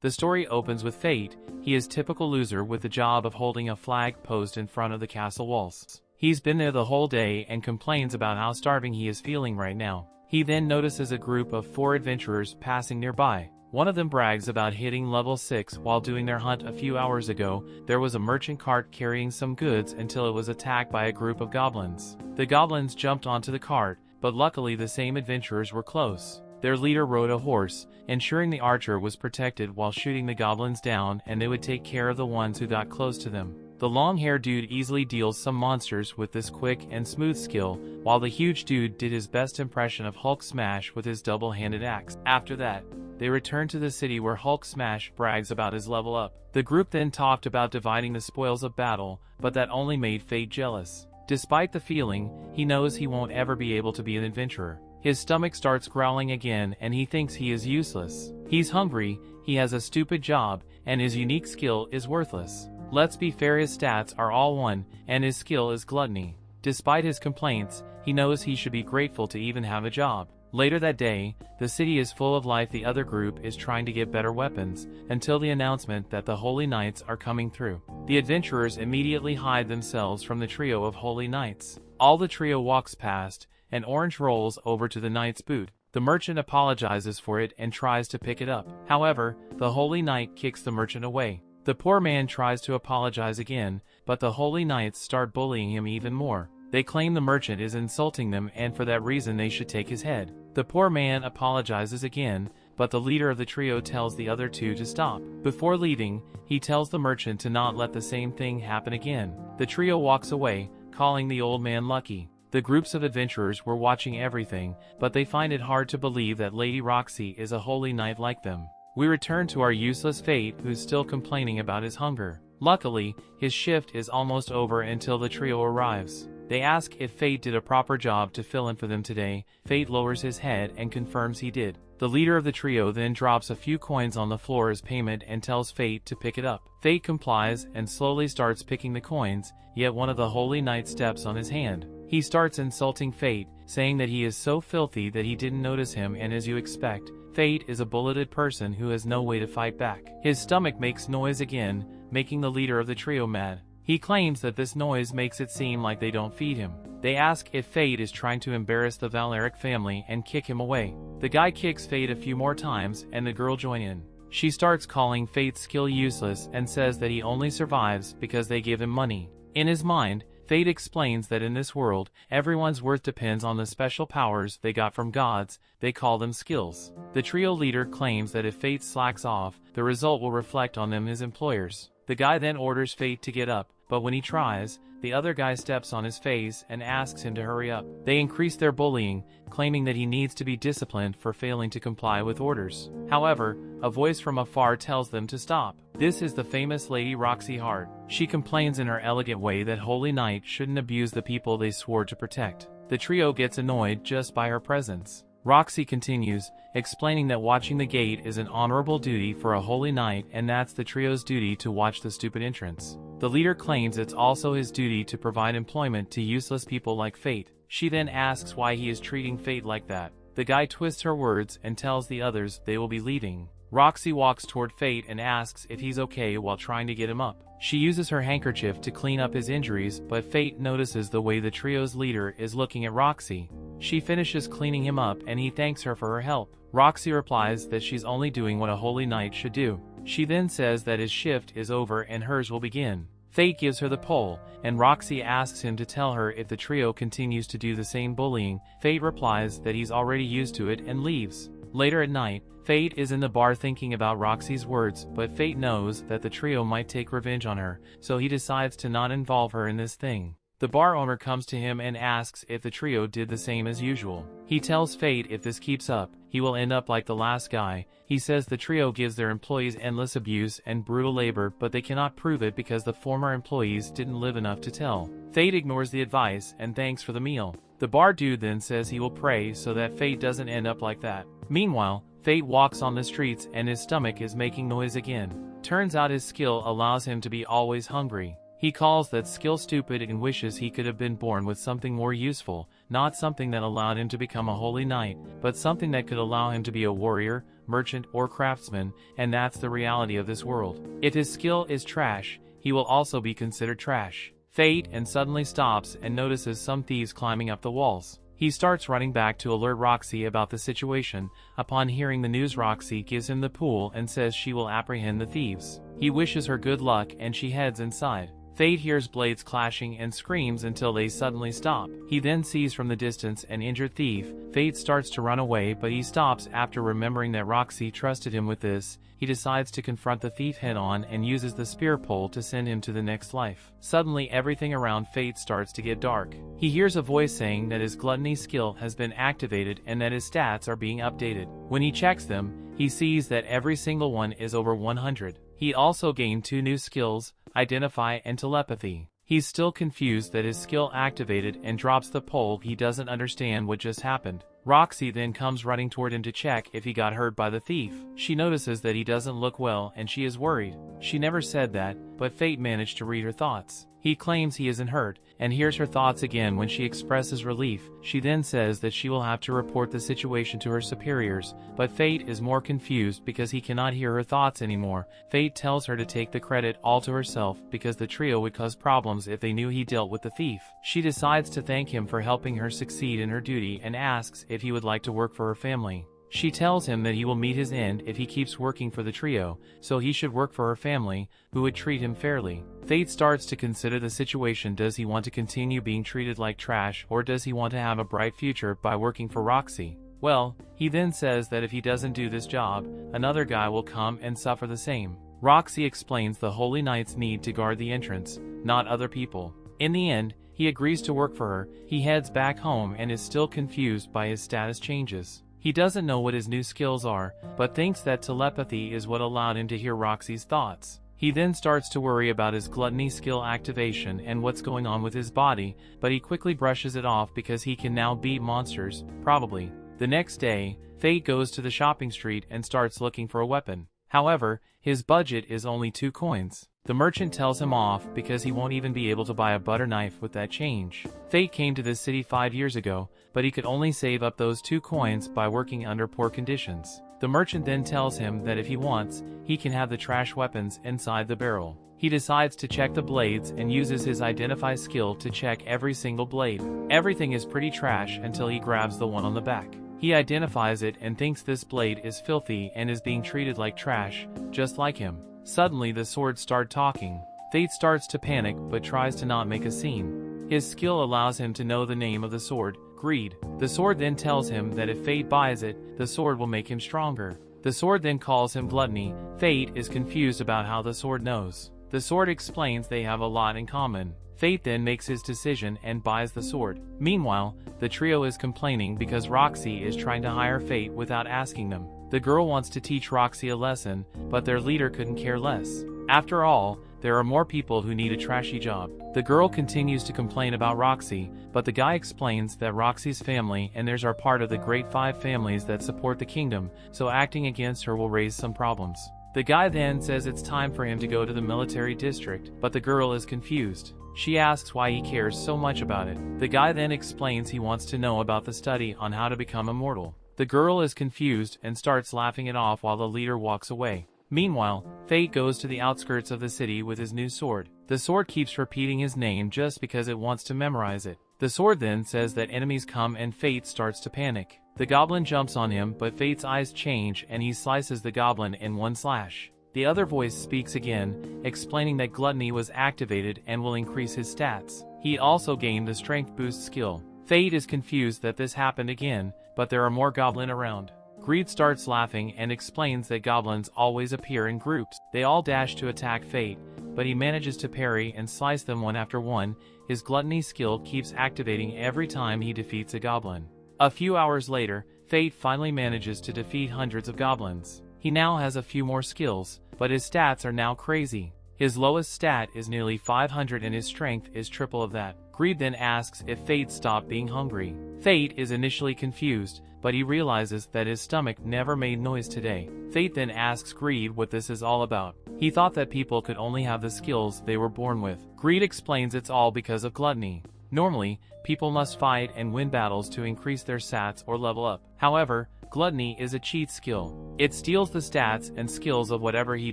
The story opens with Fate. He is typical loser with the job of holding a flag post in front of the castle walls. He's been there the whole day and complains about how starving he is feeling right now. He then notices a group of 4 adventurers passing nearby. One of them brags about hitting level 6 while doing their hunt a few hours ago. There was a merchant cart carrying some goods until it was attacked by a group of goblins. The goblins jumped onto the cart, but luckily the same adventurers were close. Their leader rode a horse, ensuring the archer was protected while shooting the goblins down, and they would take care of the ones who got close to them. The long-haired dude easily deals some monsters with this quick and smooth skill, while the huge dude did his best impression of Hulk Smash with his double-handed axe. After that, they returned to the city where Hulk Smash brags about his level up. The group then talked about dividing the spoils of battle, but that only made Fate jealous. Despite the feeling, he knows he won't ever be able to be an adventurer. His stomach starts growling again and he thinks he is useless. He's hungry, he has a stupid job, and his unique skill is worthless. Let's be fair, his stats are all 1, and his skill is gluttony. Despite his complaints, he knows he should be grateful to even have a job. Later that day, the city is full of life. The other group is trying to get better weapons, until the announcement that the Holy Knights are coming through. The adventurers immediately hide themselves from the trio of Holy Knights. All the trio walks past, and Orange rolls over to the knight's boot. The merchant apologizes for it and tries to pick it up. However, the Holy Knight kicks the merchant away. The poor man tries to apologize again, but the Holy Knights start bullying him even more. They claim the merchant is insulting them and for that reason they should take his head. The poor man apologizes again, but the leader of the trio tells the other 2 to stop. Before leaving, he tells the merchant to not let the same thing happen again. The trio walks away, calling the old man lucky. The groups of adventurers were watching everything, but they find it hard to believe that Lady Roxy is a holy knight like them. We return to our useless Fate, who's still complaining about his hunger. Luckily, his shift is almost over until the trio arrives. They ask if Fate did a proper job to fill in for them today. Fate lowers his head and confirms he did. The leader of the trio then drops a few coins on the floor as payment and tells Fate to pick it up. Fate complies and slowly starts picking the coins, yet one of the Holy Knights steps on his hand. He starts insulting Fate, saying that he is so filthy that he didn't notice him, and as you expect, Fate is a bulleted person who has no way to fight back. His stomach makes noise again, making the leader of the trio mad. He claims that this noise makes it seem like they don't feed him. They ask if Fate is trying to embarrass the Valeric family and kick him away. The guy kicks Fate a few more times and the girl joins in. She starts calling Fate's skill useless and says that he only survives because they give him money. In his mind, Fate explains that in this world, everyone's worth depends on the special powers they got from gods. They call them skills. The trio leader claims that if Fate slacks off, the result will reflect on them, his employers. The guy then orders Fate to get up, but when he tries, the other guy steps on his face and asks him to hurry up. They increase their bullying, claiming that he needs to be disciplined for failing to comply with orders. However, a voice from afar tells them to stop. This is the famous Lady Roxy Hart. She complains in her elegant way that Holy Knight shouldn't abuse the people they swore to protect. The trio gets annoyed just by her presence. Roxy continues, explaining that watching the gate is an honorable duty for a Holy Knight, and that's the trio's duty to watch the stupid entrance. The leader claims it's also his duty to provide employment to useless people like Fate. She then asks why he is treating Fate like that. The guy twists her words and tells the others they will be leaving. Roxy walks toward Fate and asks if he's okay while trying to get him up. She uses her handkerchief to clean up his injuries, but Fate notices the way the trio's leader is looking at Roxy. She finishes cleaning him up and he thanks her for her help. Roxy replies that she's only doing what a holy knight should do. She then says that his shift is over and hers will begin. Fate gives her the pole, and Roxy asks him to tell her if the trio continues to do the same bullying. Fate replies that he's already used to it and leaves. Later at night, Fate is in the bar thinking about Roxy's words, but Fate knows that the trio might take revenge on her, so he decides to not involve her in this thing. The bar owner comes to him and asks if the trio did the same as usual. He tells Fate if this keeps up, he will end up like the last guy. He says the trio gives their employees endless abuse and brutal labor, but they cannot prove it because the former employees didn't live enough to tell. Fate ignores the advice and thanks for the meal. The bar dude then says he will pray so that Fate doesn't end up like that. Meanwhile, Fate walks on the streets and his stomach is making noise again. Turns out his skill allows him to be always hungry. He calls that skill stupid and wishes he could have been born with something more useful, not something that allowed him to become a holy knight, but something that could allow him to be a warrior, merchant, or craftsman, and that's the reality of this world. If his skill is trash, he will also be considered trash. Fate and suddenly stops and notices some thieves climbing up the walls. He starts running back to alert Roxy about the situation. Upon hearing the news, Roxy gives him the pool and says she will apprehend the thieves. He wishes her good luck and she heads inside. Fate hears blades clashing and screams until they suddenly stop. He then sees from the distance an injured thief. Fate starts to run away, but he stops after remembering that Roxy trusted him with this. He decides to confront the thief head-on and uses the spear pole to send him to the next life. Suddenly everything around Fate starts to get dark. He hears a voice saying that his gluttony skill has been activated and that his stats are being updated. When he checks them, he sees that every single one is over 100. He also gained 2 new skills, identify and telepathy. He's still confused that his skill activated and drops the pole. He doesn't understand what just happened. Roxy then comes running toward him to check if he got hurt by the thief. She notices that he doesn't look well and she is worried. She never said that, but Fate managed to read her thoughts. He claims he isn't hurt, and hears her thoughts again when she expresses relief. She then says that she will have to report the situation to her superiors, but Fate is more confused because he cannot hear her thoughts anymore. Fate tells her to take the credit all to herself because the trio would cause problems if they knew he dealt with the thief. She decides to thank him for helping her succeed in her duty and asks if he would like to work for her family. She tells him that he will meet his end if he keeps working for the trio, so he should work for her family, who would treat him fairly. Fate starts to consider the situation. Does he want to continue being treated like trash, or does he want to have a bright future by working for Roxy? Well, he then says that if he doesn't do this job, another guy will come and suffer the same. Roxy explains the Holy Knights need to guard the entrance, not other people. In the end, he agrees to work for her. He heads back home and is still confused by his status changes. He doesn't know what his new skills are, but thinks that telepathy is what allowed him to hear Roxy's thoughts. He then starts to worry about his gluttony skill activation and what's going on with his body, but he quickly brushes it off because he can now beat monsters, probably. The next day, Fate goes to the shopping street and starts looking for a weapon. However, his budget is only 2 coins. The merchant tells him off because he won't even be able to buy a butter knife with that change. Fate came to this city 5 years ago, but he could only save up those 2 coins by working under poor conditions. The merchant then tells him that if he wants, he can have the trash weapons inside the barrel. He decides to check the blades and uses his identify skill to check every single blade. Everything is pretty trash until he grabs the one on the back. He identifies it and thinks this blade is filthy and is being treated like trash, just like him. Suddenly the swords start talking. Fate starts to panic but tries to not make a scene. His skill allows him to know the name of the sword, Greed. The sword then tells him that if Fate buys it, the sword will make him stronger. The sword then calls him Gluttony. Fate is confused about how the sword knows. The sword explains they have a lot in common. Fate then makes his decision and buys the sword. Meanwhile, the trio is complaining because Roxy is trying to hire Fate without asking them. The girl wants to teach Roxy a lesson, but their leader couldn't care less. After all, there are more people who need a trashy job. The girl continues to complain about Roxy, but the guy explains that Roxy's family and theirs are part of the great 5 families that support the kingdom, so acting against her will raise some problems. The guy then says it's time for him to go to the military district, but the girl is confused. She asks why he cares so much about it. The guy then explains he wants to know about the study on how to become immortal. The girl is confused and starts laughing it off while the leader walks away. Meanwhile, Fate goes to the outskirts of the city with his new sword. The sword keeps repeating his name just because it wants to memorize it. The sword then says that enemies come and Fate starts to panic. The goblin jumps on him, but Fate's eyes change and he slices the goblin in 1 slash. The other voice speaks again, explaining that Gluttony was activated and will increase his stats. He also gained the Strength Boost skill. Fate is confused that this happened again, but there are more goblin around. Greed starts laughing and explains that goblins always appear in groups. They all dash to attack Fate, but he manages to parry and slice them one after one. His gluttony skill keeps activating every time he defeats a goblin. A few hours later, Fate finally manages to defeat hundreds of goblins. He now has a few more skills, but his stats are now crazy. His lowest stat is nearly 500 and his strength is triple of that. Greed then asks if Fate stopped being hungry. Fate is initially confused, but he realizes that his stomach never made noise today. Fate then asks Greed what this is all about. He thought that people could only have the skills they were born with. Greed explains it's all because of gluttony. Normally, people must fight and win battles to increase their stats or level up. However, Gluttony is a cheat skill. It steals the stats and skills of whatever he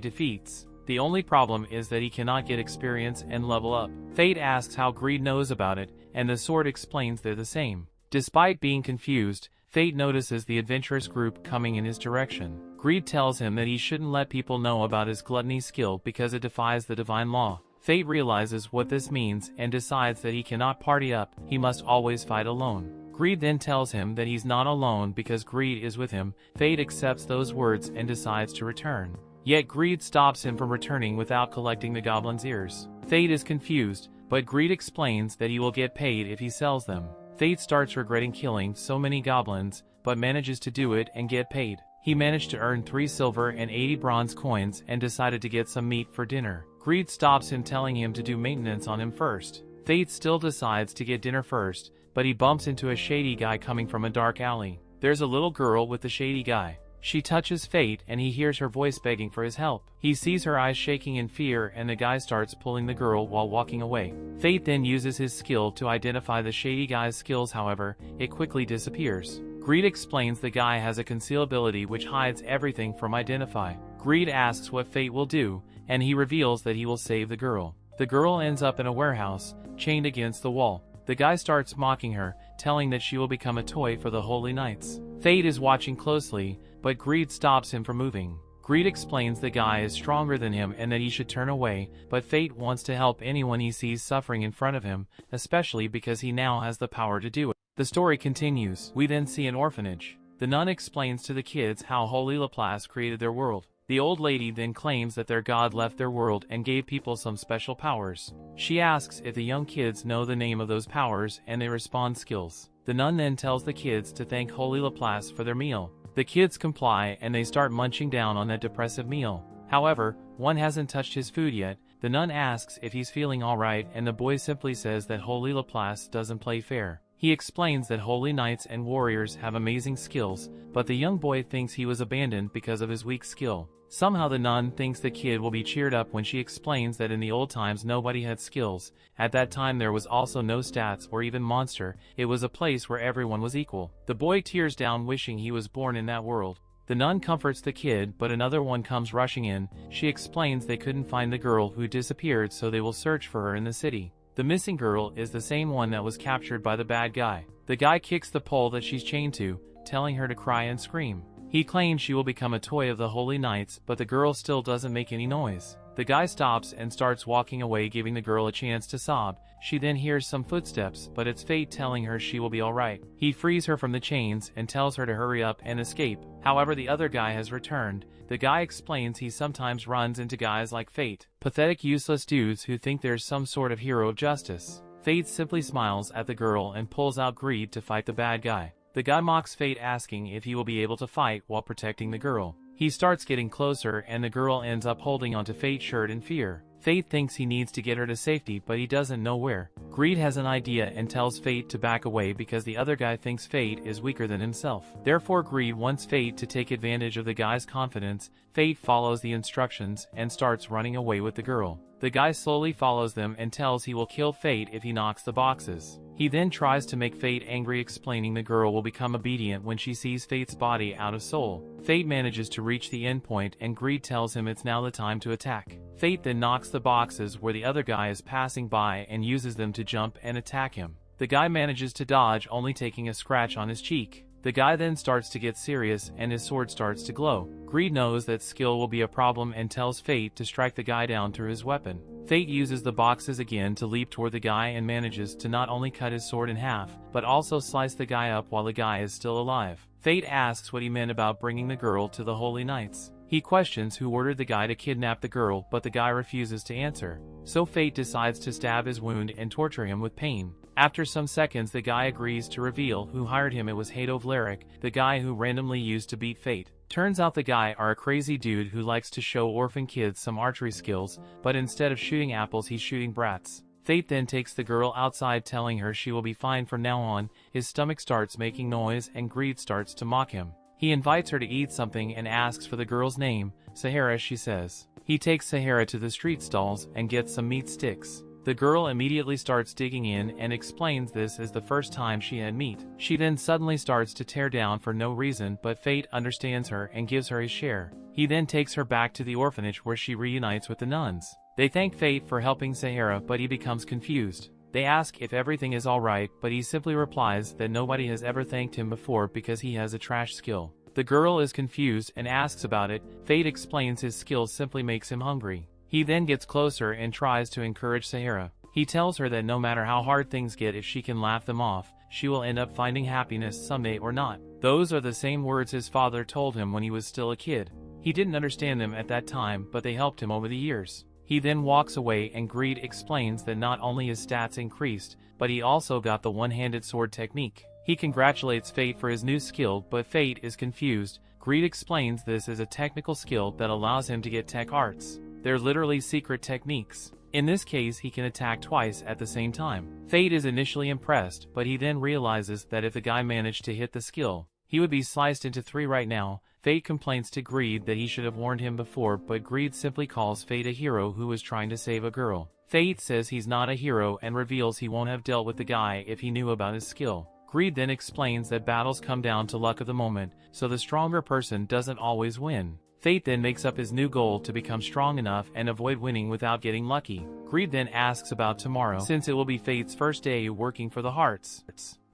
defeats. The only problem is that he cannot get experience and level up. Fate asks how Greed knows about it, and the sword explains they're the same. Despite being confused, Fate notices the adventurous group coming in his direction. Greed tells him that he shouldn't let people know about his gluttony skill because it defies the divine law. Fate realizes what this means and decides that he cannot party up, he must always fight alone. Greed then tells him that he's not alone because Greed is with him. Fate accepts those words and decides to return. Yet Greed stops him from returning without collecting the goblin's ears. Fate is confused, but Greed explains that he will get paid if he sells them. Fate starts regretting killing so many goblins, but manages to do it and get paid. He managed to earn 3 silver and 80 bronze coins and decided to get some meat for dinner. Greed stops him, telling him to do maintenance on him first. Fate still decides to get dinner first, but he bumps into a shady guy coming from a dark alley. There's a little girl with the shady guy. She touches Fate and he hears her voice begging for his help. He sees her eyes shaking in fear and the guy starts pulling the girl while walking away. Fate then uses his skill to identify the shady guy's skills, however, it quickly disappears. Greed explains the guy has a conceal ability which hides everything from identify. Greed asks what Fate will do, and he reveals that he will save the girl. The girl ends up in a warehouse, chained against the wall. The guy starts mocking her, telling that she will become a toy for the Holy Knights. Fate is watching closely, but Greed stops him from moving. Greed explains the guy is stronger than him and that he should turn away, but Fate wants to help anyone he sees suffering in front of him, especially because he now has the power to do it. The story continues. We then see an orphanage. The nun explains to the kids how Holy Laplace created their world. The old lady then claims that their god left their world and gave people some special powers. She asks if the young kids know the name of those powers and they respond skills. The nun then tells the kids to thank Holy Laplace for their meal. The kids comply and they start munching down on that depressive meal. However, one hasn't touched his food yet. The nun asks if he's feeling alright and the boy simply says that Holy Laplace doesn't play fair. He explains that holy knights and warriors have amazing skills, but the young boy thinks he was abandoned because of his weak skill. Somehow the nun thinks the kid will be cheered up when she explains that in the old times nobody had skills. At that time there was also no stats or even monster, it was a place where everyone was equal. The boy tears down wishing he was born in that world. The nun comforts the kid, but another one comes rushing in. She explains they couldn't find the girl who disappeared, so they will search for her in the city. The missing girl is the same one that was captured by the bad guy. The guy kicks the pole that she's chained to, telling her to cry and scream. He claims she will become a toy of the Holy Knights, but the girl still doesn't make any noise. The guy stops and starts walking away, giving the girl a chance to sob. She then hears some footsteps, but it's Fate telling her she will be alright. He frees her from the chains and tells her to hurry up and escape. However, the other guy has returned. The guy explains he sometimes runs into guys like Fate, pathetic useless dudes who think there's some sort of hero of justice. Fate simply smiles at the girl and pulls out Greed to fight the bad guy. The guy mocks Fate, asking if he will be able to fight while protecting the girl. He starts getting closer and the girl ends up holding onto Fate's shirt in fear. Fate thinks he needs to get her to safety, but he doesn't know where. Greed has an idea and tells Fate to back away because the other guy thinks Fate is weaker than himself. Therefore Greed wants Fate to take advantage of the guy's confidence. Fate follows the instructions and starts running away with the girl. The guy slowly follows them and tells he will kill Fate if he knocks the boxes. He then tries to make Fate angry, explaining the girl will become obedient when she sees Fate's body out of soul. Fate manages to reach the endpoint and Greed tells him it's now the time to attack. Fate then knocks the boxes where the other guy is passing by and uses them to jump and attack him. The guy manages to dodge, only taking a scratch on his cheek. The guy then starts to get serious and his sword starts to glow. Greed knows that skill will be a problem and tells Fate to strike the guy down through his weapon. Fate uses the boxes again to leap toward the guy and manages to not only cut his sword in half, but also slice the guy up while the guy is still alive. Fate asks what he meant about bringing the girl to the Holy Knights. He questions who ordered the guy to kidnap the girl, but the guy refuses to answer. So Fate decides to stab his wound and torture him with pain. After some seconds the guy agrees to reveal who hired him. It was Hadov Lyric, the guy who randomly used to beat Fate. Turns out the guy are a crazy dude who likes to show orphan kids some archery skills, but instead of shooting apples he's shooting brats. Fate then takes the girl outside, telling her she will be fine from now on. His stomach starts making noise and Greed starts to mock him. He invites her to eat something and asks for the girl's name. Sahara, she says. He takes Sahara to the street stalls and gets some meat sticks. The The girl immediately starts digging in and explains this is the first time she had meat. She then suddenly starts to tear down for no reason, but Fate understands her and gives her his share. He then takes her back to the orphanage where she reunites with the nuns. They thank Fate for helping Sahara, but he becomes confused. They ask if everything is alright, but he simply replies that nobody has ever thanked him before because he has a trash skill. The girl is confused and asks about it. Fate explains his skill simply makes him hungry. He then gets closer and tries to encourage Sahara. He tells her that no matter how hard things get, if she can laugh them off, she will end up finding happiness someday or not. Those are the same words his father told him when he was still a kid. He didn't understand them at that time, but they helped him over the years. He then walks away and Greed explains that not only his stats increased, but he also got the one-handed sword technique. He congratulates Fate for his new skill, but Fate is confused. Greed explains this is a technical skill that allows him to get tech arts. They're literally secret techniques. In this case, he can attack twice at the same time. Fate is initially impressed, but he then realizes that if the guy managed to hit the skill, he would be sliced into 3 right now. Fate complains to Greed that he should have warned him before, but Greed simply calls Fate a hero who was trying to save a girl. Fate says he's not a hero and reveals he won't have dealt with the guy if he knew about his skill. Greed then explains that battles come down to luck of the moment, so the stronger person doesn't always win. Fate then makes up his new goal to become strong enough and avoid winning without getting lucky. Greed then asks about tomorrow, since it will be Fate's first day working for the Hearts.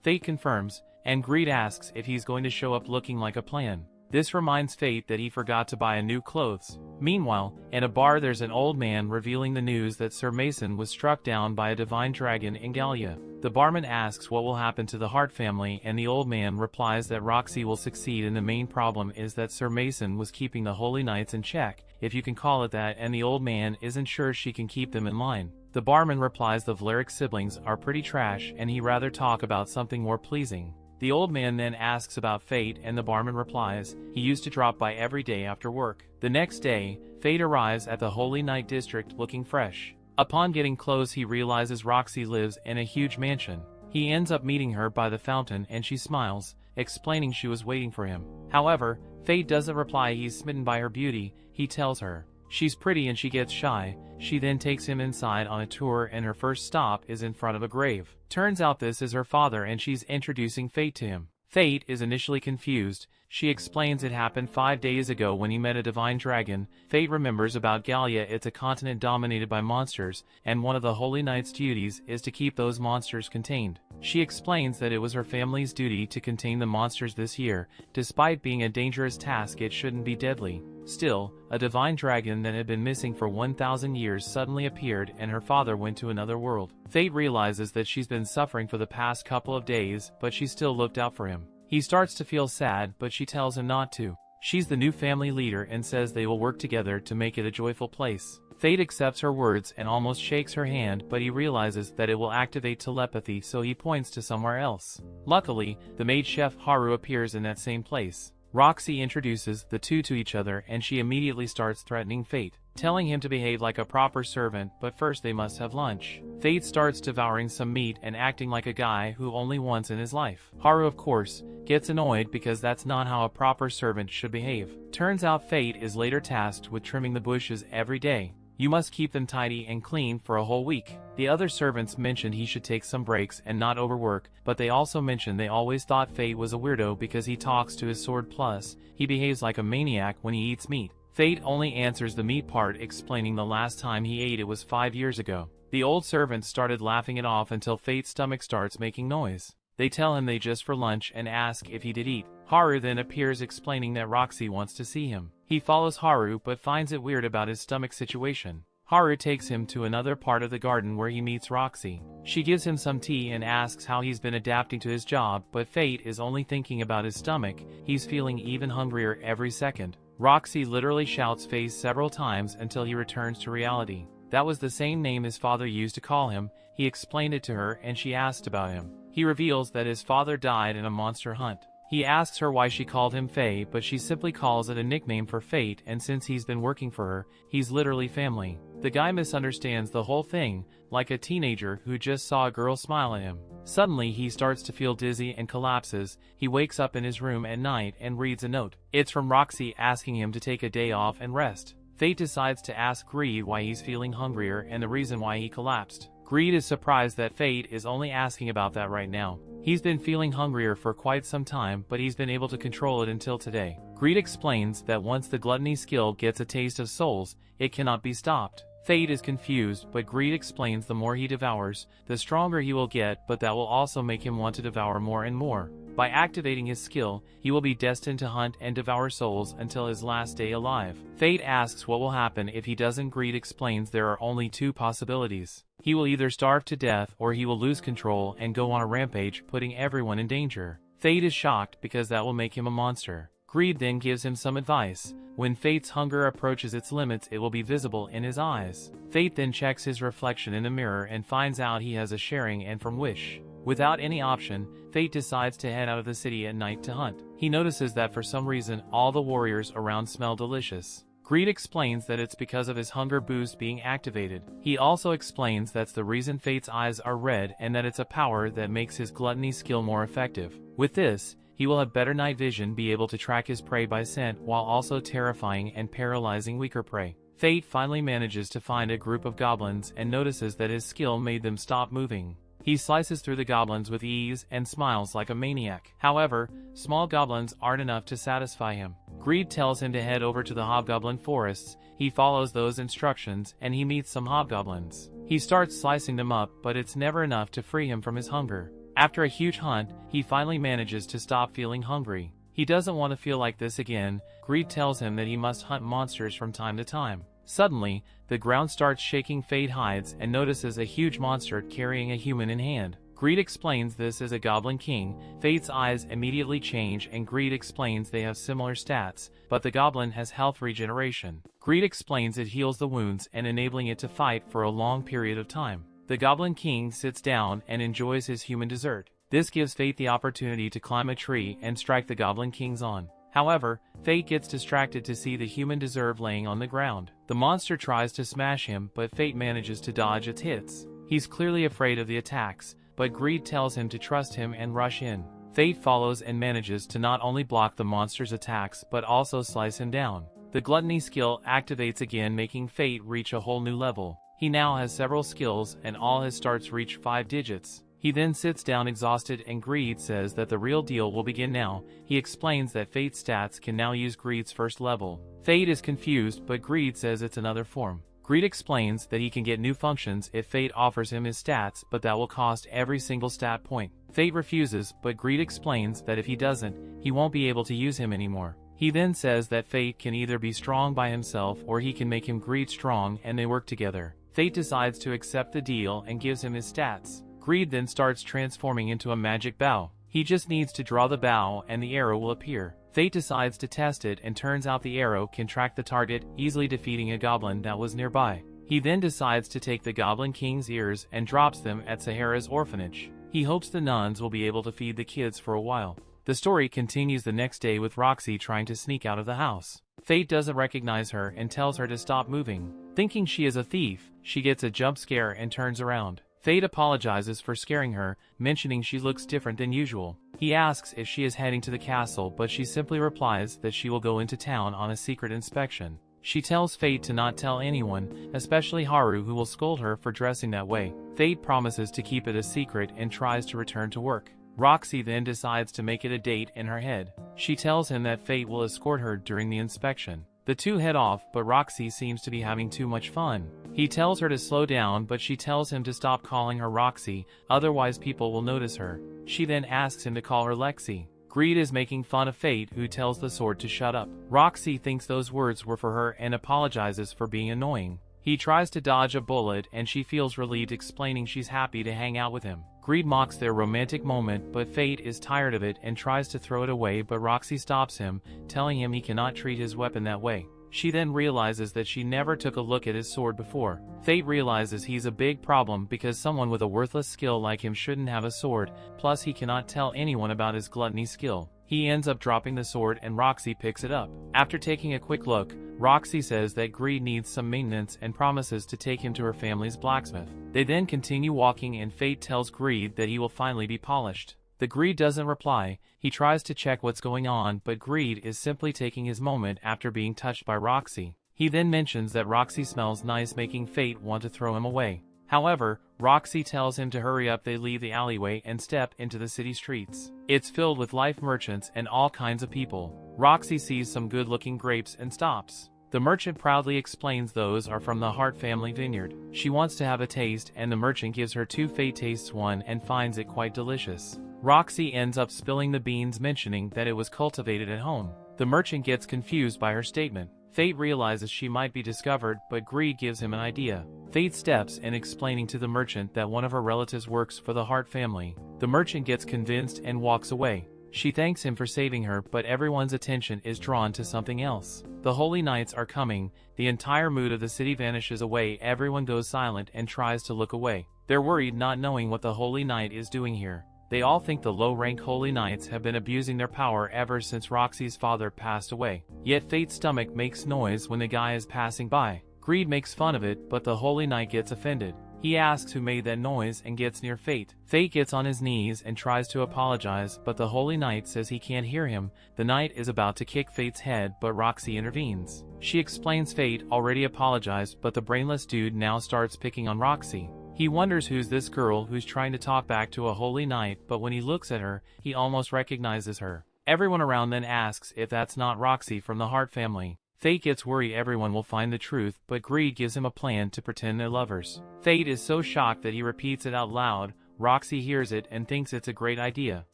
Fate confirms, and Greed asks if he's going to show up looking like a plan. This reminds Fate that he forgot to buy a new clothes. Meanwhile, in a bar there's an old man revealing the news that Sir Mason was struck down by a divine dragon in Galia. The barman asks what will happen to the Hart family, and the old man replies that Roxy will succeed, and the main problem is that Sir Mason was keeping the Holy Knights in check, if you can call it that, and the old man isn't sure she can keep them in line. The barman replies the Valeric siblings are pretty trash and he'd rather talk about something more pleasing. The old man then asks about Fate, and the barman replies he used to drop by every day after work. The next day, Fate arrives at the Holy Knight district looking fresh. Upon getting close, he realizes Roxy lives in a huge mansion. He ends up meeting her by the fountain and she smiles, explaining she was waiting for him. However, Fate doesn't reply he's smitten by her beauty. He tells her she's pretty and she gets shy. She then takes him inside on a tour and her first stop is in front of a grave. Turns out this is her father and she's introducing Fate to him. Fate is initially confused. She explains it happened 5 days ago when he met a divine dragon. Fate remembers about Galia. It's a continent dominated by monsters, and one of the Holy Knight's duties is to keep those monsters contained. She explains that it was her family's duty to contain the monsters this year. Despite being a dangerous task, it shouldn't be deadly. Still, a divine dragon that had been missing for 1,000 years suddenly appeared and her father went to another world. Fate realizes that she's been suffering for the past couple of days, but she still looked out for him. He starts to feel sad, but she tells him not to. She's the new family leader and says they will work together to make it a joyful place. Fate accepts her words and almost shakes her hand, but he realizes that it will activate telepathy, so he points to somewhere else. Luckily, the maid chef Haru appears in that same place. Roxy introduces the two to each other and she immediately starts threatening Fate, telling him to behave like a proper servant, but first they must have lunch. Fate starts devouring some meat and acting like a guy who only once in his life. Haru, of course, gets annoyed because that's not how a proper servant should behave. Turns out Fate is later tasked with trimming the bushes every day. You must keep them tidy and clean for a whole week. The other servants mentioned he should take some breaks and not overwork, but they also mentioned they always thought Fate was a weirdo because he talks to his sword, plus he behaves like a maniac when he eats meat. Fate only answers the meat part, explaining the last time he ate it was 5 years ago. The old servants started laughing it off until Fate's stomach starts making noise. They tell him they just for lunch and ask if he did eat. Haru then appears explaining that Roxy wants to see him. He follows Haru but finds it weird about his stomach situation. Haru takes him to another part of the garden where he meets Roxy. She gives him some tea and asks how he's been adapting to his job, but Fate is only thinking about his stomach. He's feeling even hungrier every second. Roxy literally shouts Fate several times until he returns to reality. That was the same name his father used to call him. He explained it to her and she asked about him. He reveals that his father died in a monster hunt. He asks her why she called him Faye, but she simply calls it a nickname for Fate, and since he's been working for her, he's literally family. The guy misunderstands the whole thing, like a teenager who just saw a girl smile at him. Suddenly he starts to feel dizzy and collapses. He wakes up in his room at night and reads a note. It's from Roxy asking him to take a day off and rest. Fate decides to ask Greed why he's feeling hungrier and the reason why he collapsed. Greed is surprised that Fate is only asking about that right now. He's been feeling hungrier for quite some time, but he's been able to control it until today. Greed explains that once the gluttony skill gets a taste of souls, it cannot be stopped. Fate is confused, but Greed explains the more he devours, the stronger he will get, but that will also make him want to devour more and more. By activating his skill, he will be destined to hunt and devour souls until his last day alive. Fate asks what will happen if he doesn't. Greed explains there are only two possibilities. He will either starve to death or he will lose control and go on a rampage, putting everyone in danger. Fate is shocked because that will make him a monster. Greed then gives him some advice. When Fate's hunger approaches its limits, it will be visible in his eyes. Fate then checks his reflection in a mirror and finds out he has a sharing and from wish. Without any option, Fate decides to head out of the city at night to hunt. He notices that for some reason all the warriors around smell delicious. Greed explains that it's because of his hunger boost being activated. He also explains that's the reason Fate's eyes are red and that it's a power that makes his gluttony skill more effective. With this, he will have better night vision, be able to track his prey by scent while also terrifying and paralyzing weaker prey. Fate finally manages to find a group of goblins and notices that his skill made them stop moving. He slices through the goblins with ease and smiles like a maniac. However, small goblins aren't enough to satisfy him. Greed tells him to head over to the hobgoblin forests. He follows those instructions and he meets some hobgoblins. He starts slicing them up, but it's never enough to free him from his hunger. After a huge hunt, he finally manages to stop feeling hungry. He doesn't want to feel like this again. Greed tells him that he must hunt monsters from time to time. Suddenly, the ground starts shaking. Fate hides and notices a huge monster carrying a human in hand. Greed explains this is a goblin king. Fate's eyes immediately change and Greed explains they have similar stats, but the goblin has health regeneration. Greed explains it heals the wounds and enabling it to fight for a long period of time. The goblin king sits down and enjoys his human dessert. This gives Fate the opportunity to climb a tree and strike the goblin king's on. However, Fate gets distracted to see the human dessert laying on the ground. The monster tries to smash him, but Fate manages to dodge its hits. He's clearly afraid of the attacks, but Greed tells him to trust him and rush in. Fate follows and manages to not only block the monster's attacks but also slice him down. The gluttony skill activates again, making Fate reach a whole new level. He now has several skills and all his starts reach 5 digits. He then sits down exhausted and Greed says that the real deal will begin now. He explains that Fate's stats can now use Greed's first level. Fate is confused, but Greed says it's another form. Greed explains that he can get new functions if Fate offers him his stats, but that will cost every single stat point. Fate refuses, but Greed explains that if he doesn't, he won't be able to use him anymore. He then says that Fate can either be strong by himself or he can make him Greed strong and they work together. Fate decides to accept the deal and gives him his stats. Greed then starts transforming into a magic bow. He just needs to draw the bow and the arrow will appear. Fate decides to test it and turns out the arrow can track the target, easily defeating a goblin that was nearby. He then decides to take the goblin king's ears and drops them at Sahara's orphanage. He hopes the nuns will be able to feed the kids for a while. The story continues the next day with Roxy trying to sneak out of the house. Fate doesn't recognize her and tells her to stop moving. Thinking she is a thief, she gets a jump scare and turns around. Fate apologizes for scaring her, mentioning she looks different than usual. He asks if she is heading to the castle, but she simply replies that she will go into town on a secret inspection. She tells Fate to not tell anyone, especially Haru, who will scold her for dressing that way. Fate promises to keep it a secret and tries to return to work. Roxy then decides to make it a date in her head. She tells him that Fate will escort her during the inspection. The two head off, but Roxy seems to be having too much fun. He tells her to slow down, but she tells him to stop calling her Roxy, otherwise people will notice her. She then asks him to call her Lexi. Greed is making fun of Fate, who tells the sword to shut up. Roxy thinks those words were for her and apologizes for being annoying. He tries to dodge a bullet and she feels relieved, explaining she's happy to hang out with him. Greed mocks their romantic moment, but Fate is tired of it and tries to throw it away, but Roxy stops him, telling him he cannot treat his weapon that way. She then realizes that she never took a look at his sword before. Fate realizes he's a big problem because someone with a worthless skill like him shouldn't have a sword, plus he cannot tell anyone about his gluttony skill. He ends up dropping the sword and Roxy picks it up. After taking a quick look, Roxy says that Greed needs some maintenance and promises to take him to her family's blacksmith. They then continue walking and Fate tells Greed that he will finally be polished. The Greed doesn't reply. He tries to check what's going on, but Greed is simply taking his moment after being touched by Roxy. He then mentions that Roxy smells nice, making Fate want to throw him away. However, Roxy tells him to hurry up. They leave the alleyway and step into the city streets. It's filled with life merchants and all kinds of people. Roxy sees some good-looking grapes and stops. The merchant proudly explains those are from the Hart family vineyard. She wants to have a taste, and the merchant gives her 2. Fate tastes one and finds it quite delicious. Roxy ends up spilling the beans, mentioning that it was cultivated at home. The merchant gets confused by her statement. Fate realizes she might be discovered, but greed gives him an idea. Fate steps in, explaining to the merchant that one of her relatives works for the Hart family. The merchant gets convinced and walks away. She thanks him for saving her, but everyone's attention is drawn to something else. The holy nights are coming. The entire mood of the city vanishes away. Everyone goes silent and tries to look away. They're worried, not knowing what the holy night is doing here. They all think the low-rank holy knights have been abusing their power ever since Roxy's father passed away. Yet Fate's stomach makes noise when the guy is passing by. Greed makes fun of it, but the holy knight gets offended. He asks who made that noise and gets near Fate. Fate gets on his knees and tries to apologize, but the holy knight says he can't hear him. The knight is about to kick Fate's head, but Roxy intervenes. She explains Fate already apologized, but the brainless dude now starts picking on Roxy. He wonders who's this girl who's trying to talk back to a holy knight, but when he looks at her, he almost recognizes her. Everyone around then asks if that's not Roxy from the Hart family. Fate gets worried everyone will find the truth, but greed gives him a plan to pretend they're lovers. Fate is so shocked that he repeats it out loud. Roxy hears it and thinks it's a great idea.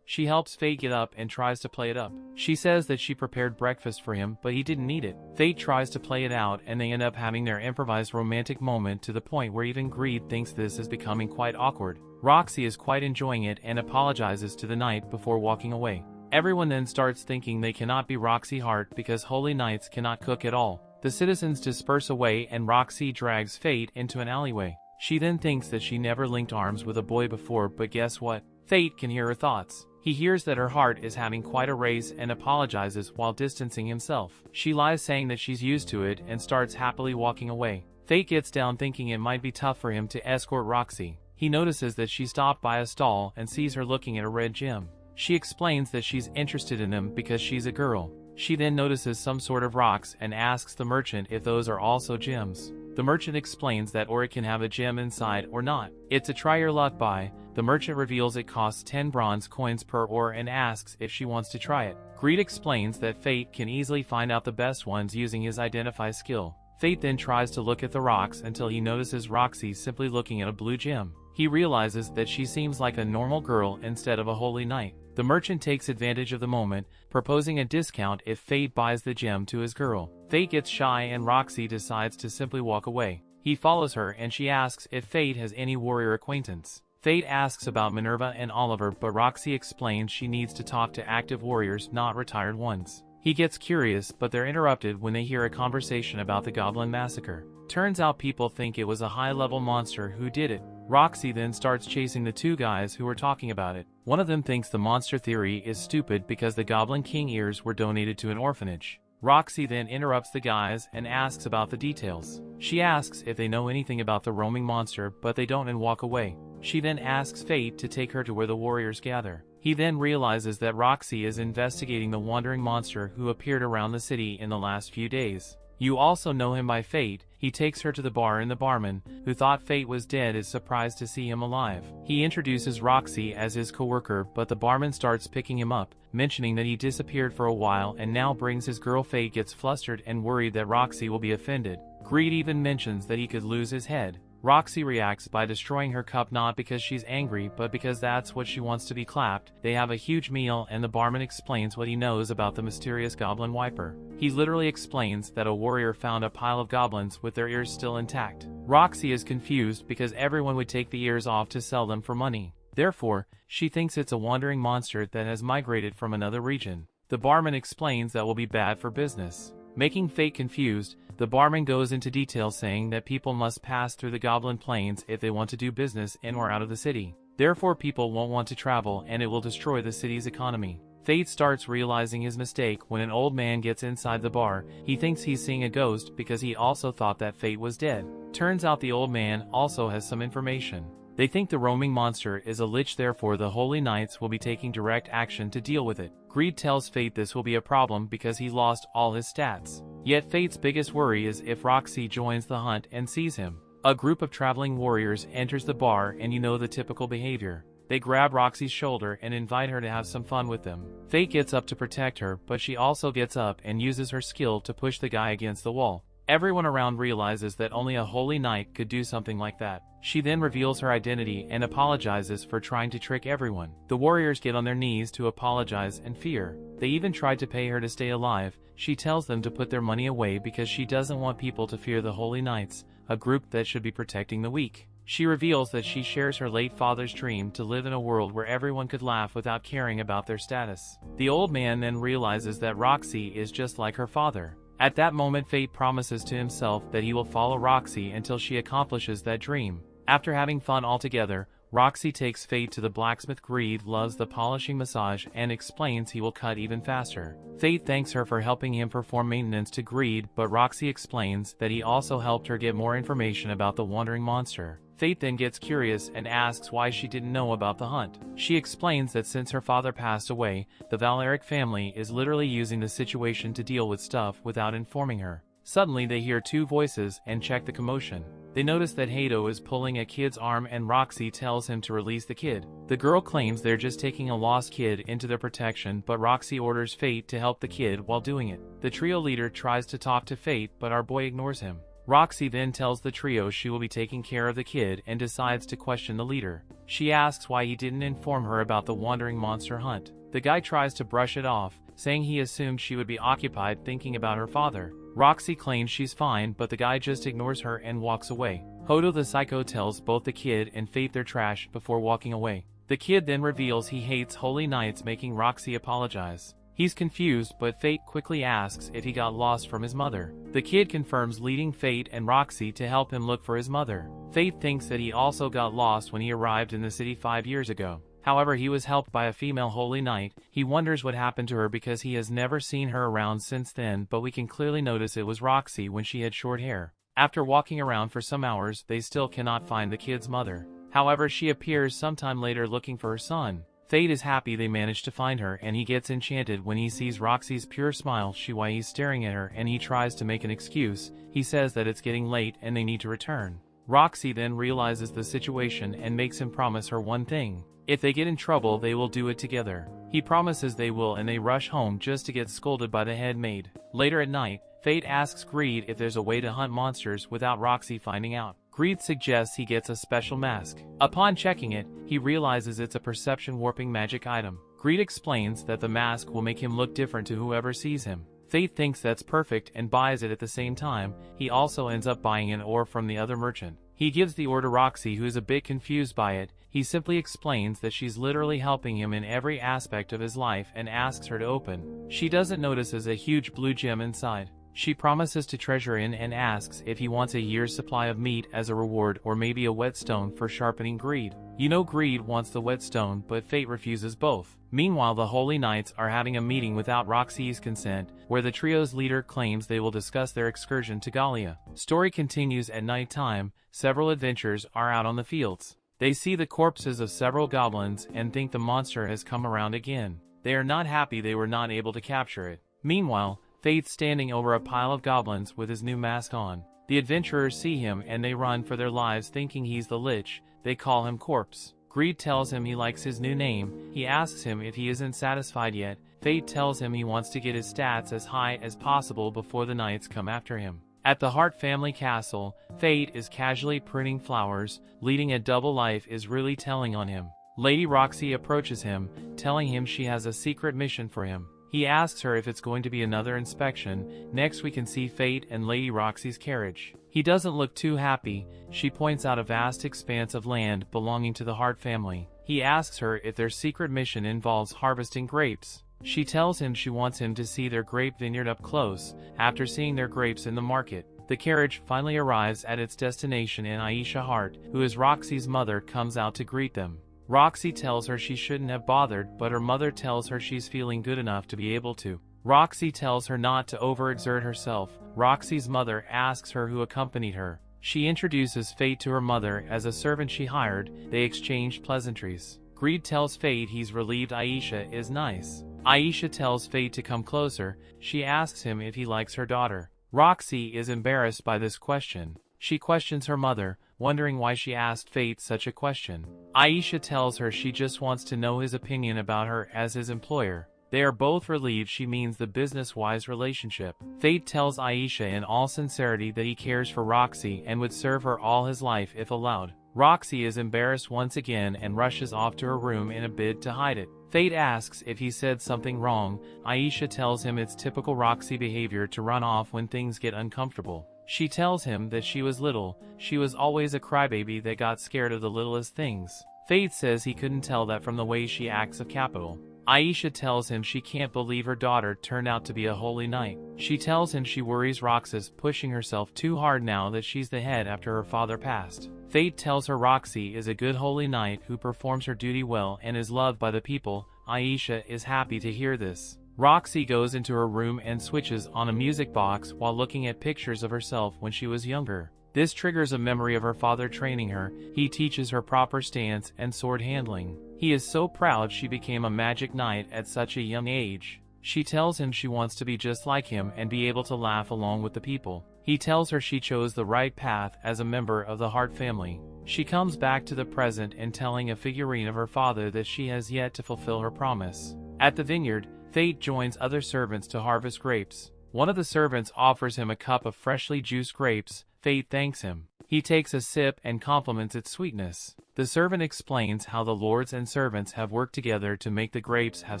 She helps Fate get up and tries to play it up. She says that she prepared breakfast for him, but he didn't need it. Fate tries to play it out, and they end up having their improvised romantic moment, to the point where even greed thinks this is becoming quite awkward. Roxy is quite enjoying it and apologizes to the knight before walking away. Everyone then starts thinking they cannot be Roxy Hart because holy knights cannot cook at all. The citizens disperse away and Roxy drags Fate into an alleyway. She then thinks that she never linked arms with a boy before, but guess what? Fate can hear her thoughts. He hears that her heart is having quite a race and apologizes while distancing himself. She lies, saying that she's used to it, and starts happily walking away. Fate gets down, thinking it might be tough for him to escort Roxy. He notices that she stopped by a stall and sees her looking at a red gem. She explains that she's interested in them because she's a girl. She then notices some sort of rocks and asks the merchant if those are also gems. The merchant explains that it can have a gem inside or not. It's a try your luck buy. The merchant reveals it costs 10 bronze coins per ore and asks if she wants to try it. Greed explains that Fate can easily find out the best ones using his identify skill. Fate then tries to look at the rocks until he notices Roxy simply looking at a blue gem. He realizes that she seems like a normal girl instead of a holy knight. The merchant takes advantage of the moment, proposing a discount if Fate buys the gem to his girl. Fate gets shy and Roxy decides to simply walk away. He follows her and she asks if Fate has any warrior acquaintance. Fate asks about Minerva and Oliver, but Roxy explains she needs to talk to active warriors, not retired ones. He gets curious, but they're interrupted when they hear a conversation about the Goblin Massacre. Turns out people think it was a high-level monster who did it. Roxy then starts chasing the two guys who were talking about it. One of them thinks the monster theory is stupid because the Goblin King ears were donated to an orphanage. Roxy then interrupts the guys and asks about the details. She asks if they know anything about the roaming monster, but they don't, and walk away. She then asks Fate to take her to where the warriors gather. He then realizes that Roxy is investigating the wandering monster who appeared around the city in the last few days. You also know him by Fate. He takes her to the bar, and the barman, who thought Fate was dead, is surprised to see him alive. He introduces Roxy as his co-worker, but the barman starts picking him up, mentioning that he disappeared for a while and now brings his girl. Fate gets flustered and worried that Roxy will be offended. Greed even mentions that he could lose his head. Roxy reacts by destroying her cup, not because she's angry, but because that's what she wants to be clapped. They have a huge meal and the barman explains what he knows about the mysterious goblin wiper. He literally explains that a warrior found a pile of goblins with their ears still intact. Roxy is confused because everyone would take the ears off to sell them for money. Therefore, she thinks it's a wandering monster that has migrated from another region. The barman explains that will be bad for business. Making Fate confused, the barman goes into detail, saying that people must pass through the Goblin Plains if they want to do business in or out of the city. Therefore, people won't want to travel and it will destroy the city's economy. Fate starts realizing his mistake when an old man gets inside the bar. He thinks he's seeing a ghost because he also thought that Fate was dead. Turns out the old man also has some information. They think the roaming monster is a lich, therefore the Holy Knights will be taking direct action to deal with it. Greed tells Fate this will be a problem because he lost all his stats. Yet Fate's biggest worry is if Roxy joins the hunt and sees him. A group of traveling warriors enters the bar and you know the typical behavior. They grab Roxy's shoulder and invite her to have some fun with them. Fate gets up to protect her, but she also gets up and uses her skill to push the guy against the wall. Everyone around realizes that only a holy knight could do something like that. She then reveals her identity and apologizes for trying to trick everyone. The warriors get on their knees to apologize and fear. They even tried to pay her to stay alive. She tells them to put their money away because she doesn't want people to fear the holy knights, a group that should be protecting the weak. She reveals that she shares her late father's dream to live in a world where everyone could laugh without caring about their status. The old man then realizes that Roxy is just like her father. At that moment, Fate promises to himself that he will follow Roxy until she accomplishes that dream. After having fun all together, Roxy takes Fate to the blacksmith. Greed loves the polishing massage and explains he will cut even faster. Fate thanks her for helping him perform maintenance to Greed, but Roxy explains that he also helped her get more information about the wandering monster. Fate then gets curious and asks why she didn't know about the hunt. She explains that since her father passed away, the Valeric family is literally using the situation to deal with stuff without informing her. Suddenly they hear two voices and check the commotion. They notice that Hato is pulling a kid's arm and Roxy tells him to release the kid. The girl claims they're just taking a lost kid into their protection, but Roxy orders Fate to help the kid while doing it. The trio leader tries to talk to Fate, but our boy ignores him. Roxy then tells the trio she will be taking care of the kid and decides to question the leader. She asks why he didn't inform her about the wandering monster hunt. The guy tries to brush it off, saying he assumed she would be occupied thinking about her father. Roxy claims she's fine, but the guy just ignores her and walks away. Hodo the psycho tells both the kid and Fate they're trash before walking away. The kid then reveals he hates holy knights, making Roxy apologize. He's confused, but Fate quickly asks if he got lost from his mother. The kid confirms leading Fate and Roxy to help him look for his mother. Fate thinks that he also got lost when he arrived in the city 5 years ago. However, he was helped by a female holy knight. He wonders what happened to her because he has never seen her around since then, but we can clearly notice it was Roxy when she had short hair. After walking around for some hours, they still cannot find the kid's mother. However, she appears sometime later looking for her son. Fate is happy they managed to find her, and he gets enchanted when he sees Roxy's pure smile. Why he's staring at her and he tries to make an excuse. He says that it's getting late and they need to return. Roxy then realizes the situation and makes him promise her one thing. If they get in trouble, they will do it together. He promises they will, and they rush home just to get scolded by the head maid. Later at night, Fate asks Greed if there's a way to hunt monsters without Roxy finding out. Greed suggests he gets a special mask. Upon checking it, he realizes it's a perception warping magic item. Greed explains that the mask will make him look different to whoever sees him. Fate thinks that's perfect and buys it at the same time. He also ends up buying an ore from the other merchant. He gives the ore to Roxy, who is a bit confused by it. He simply explains that she's literally helping him in every aspect of his life and asks her to open. She doesn't notice a huge blue gem inside. She promises to treasure in and asks if he wants a year's supply of meat as a reward or maybe a whetstone for sharpening Greed. You know Greed wants the whetstone, but Fate refuses both. Meanwhile, the Holy Knights are having a meeting without Roxy's consent, where the trio's leader claims they will discuss their excursion to Gallia. Story continues at night time. Several adventurers are out on the fields. They see the corpses of several goblins and think the monster has come around again. They are not happy they were not able to capture it. Meanwhile, Fate's standing over a pile of goblins with his new mask on. The adventurers see him and they run for their lives thinking he's the Lich. They call him Corpse. Greed tells him he likes his new name. He asks him if he isn't satisfied yet. Fate tells him he wants to get his stats as high as possible before the knights come after him. At the Hart family castle, Fate is casually pruning flowers. Leading a double life is really telling on him. Lady Roxy approaches him, telling him she has a secret mission for him. He asks her if it's going to be another inspection. Next we can see Fate and Lady Roxy's carriage. He doesn't look too happy. She points out a vast expanse of land belonging to the Hart family. He asks her if their secret mission involves harvesting grapes. She tells him she wants him to see their grape vineyard up close. After seeing their grapes in the market, the carriage finally arrives at its destination and Aisha Hart, who is Roxy's mother, comes out to greet them. Roxy tells her she shouldn't have bothered, but her mother tells her she's feeling good enough to be able to. Roxy tells her not to overexert herself. Roxy's mother asks her who accompanied her. She introduces Fate to her mother as a servant she hired. They exchange pleasantries. Greed tells Fate he's relieved Aisha is nice. Aisha tells Fate to come closer. She asks him if he likes her daughter. Roxy is embarrassed by this question. She questions her mother, wondering why she asked Fate such a question. Aisha tells her she just wants to know his opinion about her as his employer. They are both relieved she means the business-wise relationship. Fate tells Aisha in all sincerity that he cares for Roxy and would serve her all his life if allowed. Roxy is embarrassed once again and rushes off to her room in a bid to hide it. Fate asks if he said something wrong. Aisha tells him it's typical Roxy behavior to run off when things get uncomfortable. She tells him that she was little, she was always a crybaby that got scared of the littlest things. Fate says he couldn't tell that from the way she acts of capital. Aisha tells him she can't believe her daughter turned out to be a holy knight. She tells him she worries Roxy's pushing herself too hard now that she's the head after her father passed. Fate tells her Roxy is a good holy knight who performs her duty well and is loved by the people. Aisha is happy to hear this. Roxy goes into her room and switches on a music box while looking at pictures of herself when she was younger. This triggers a memory of her father training her. He teaches her proper stance and sword handling. He is so proud she became a magic knight at such a young age. She tells him she wants to be just like him and be able to laugh along with the people. He tells her she chose the right path as a member of the Hart family. She comes back to the present and telling a figurine of her father that she has yet to fulfill her promise. At the vineyard, Fate joins other servants to harvest grapes. One of the servants offers him a cup of freshly juiced grapes. Fate thanks him. He takes a sip and compliments its sweetness. The servant explains how the lords and servants have worked together to make the grapes have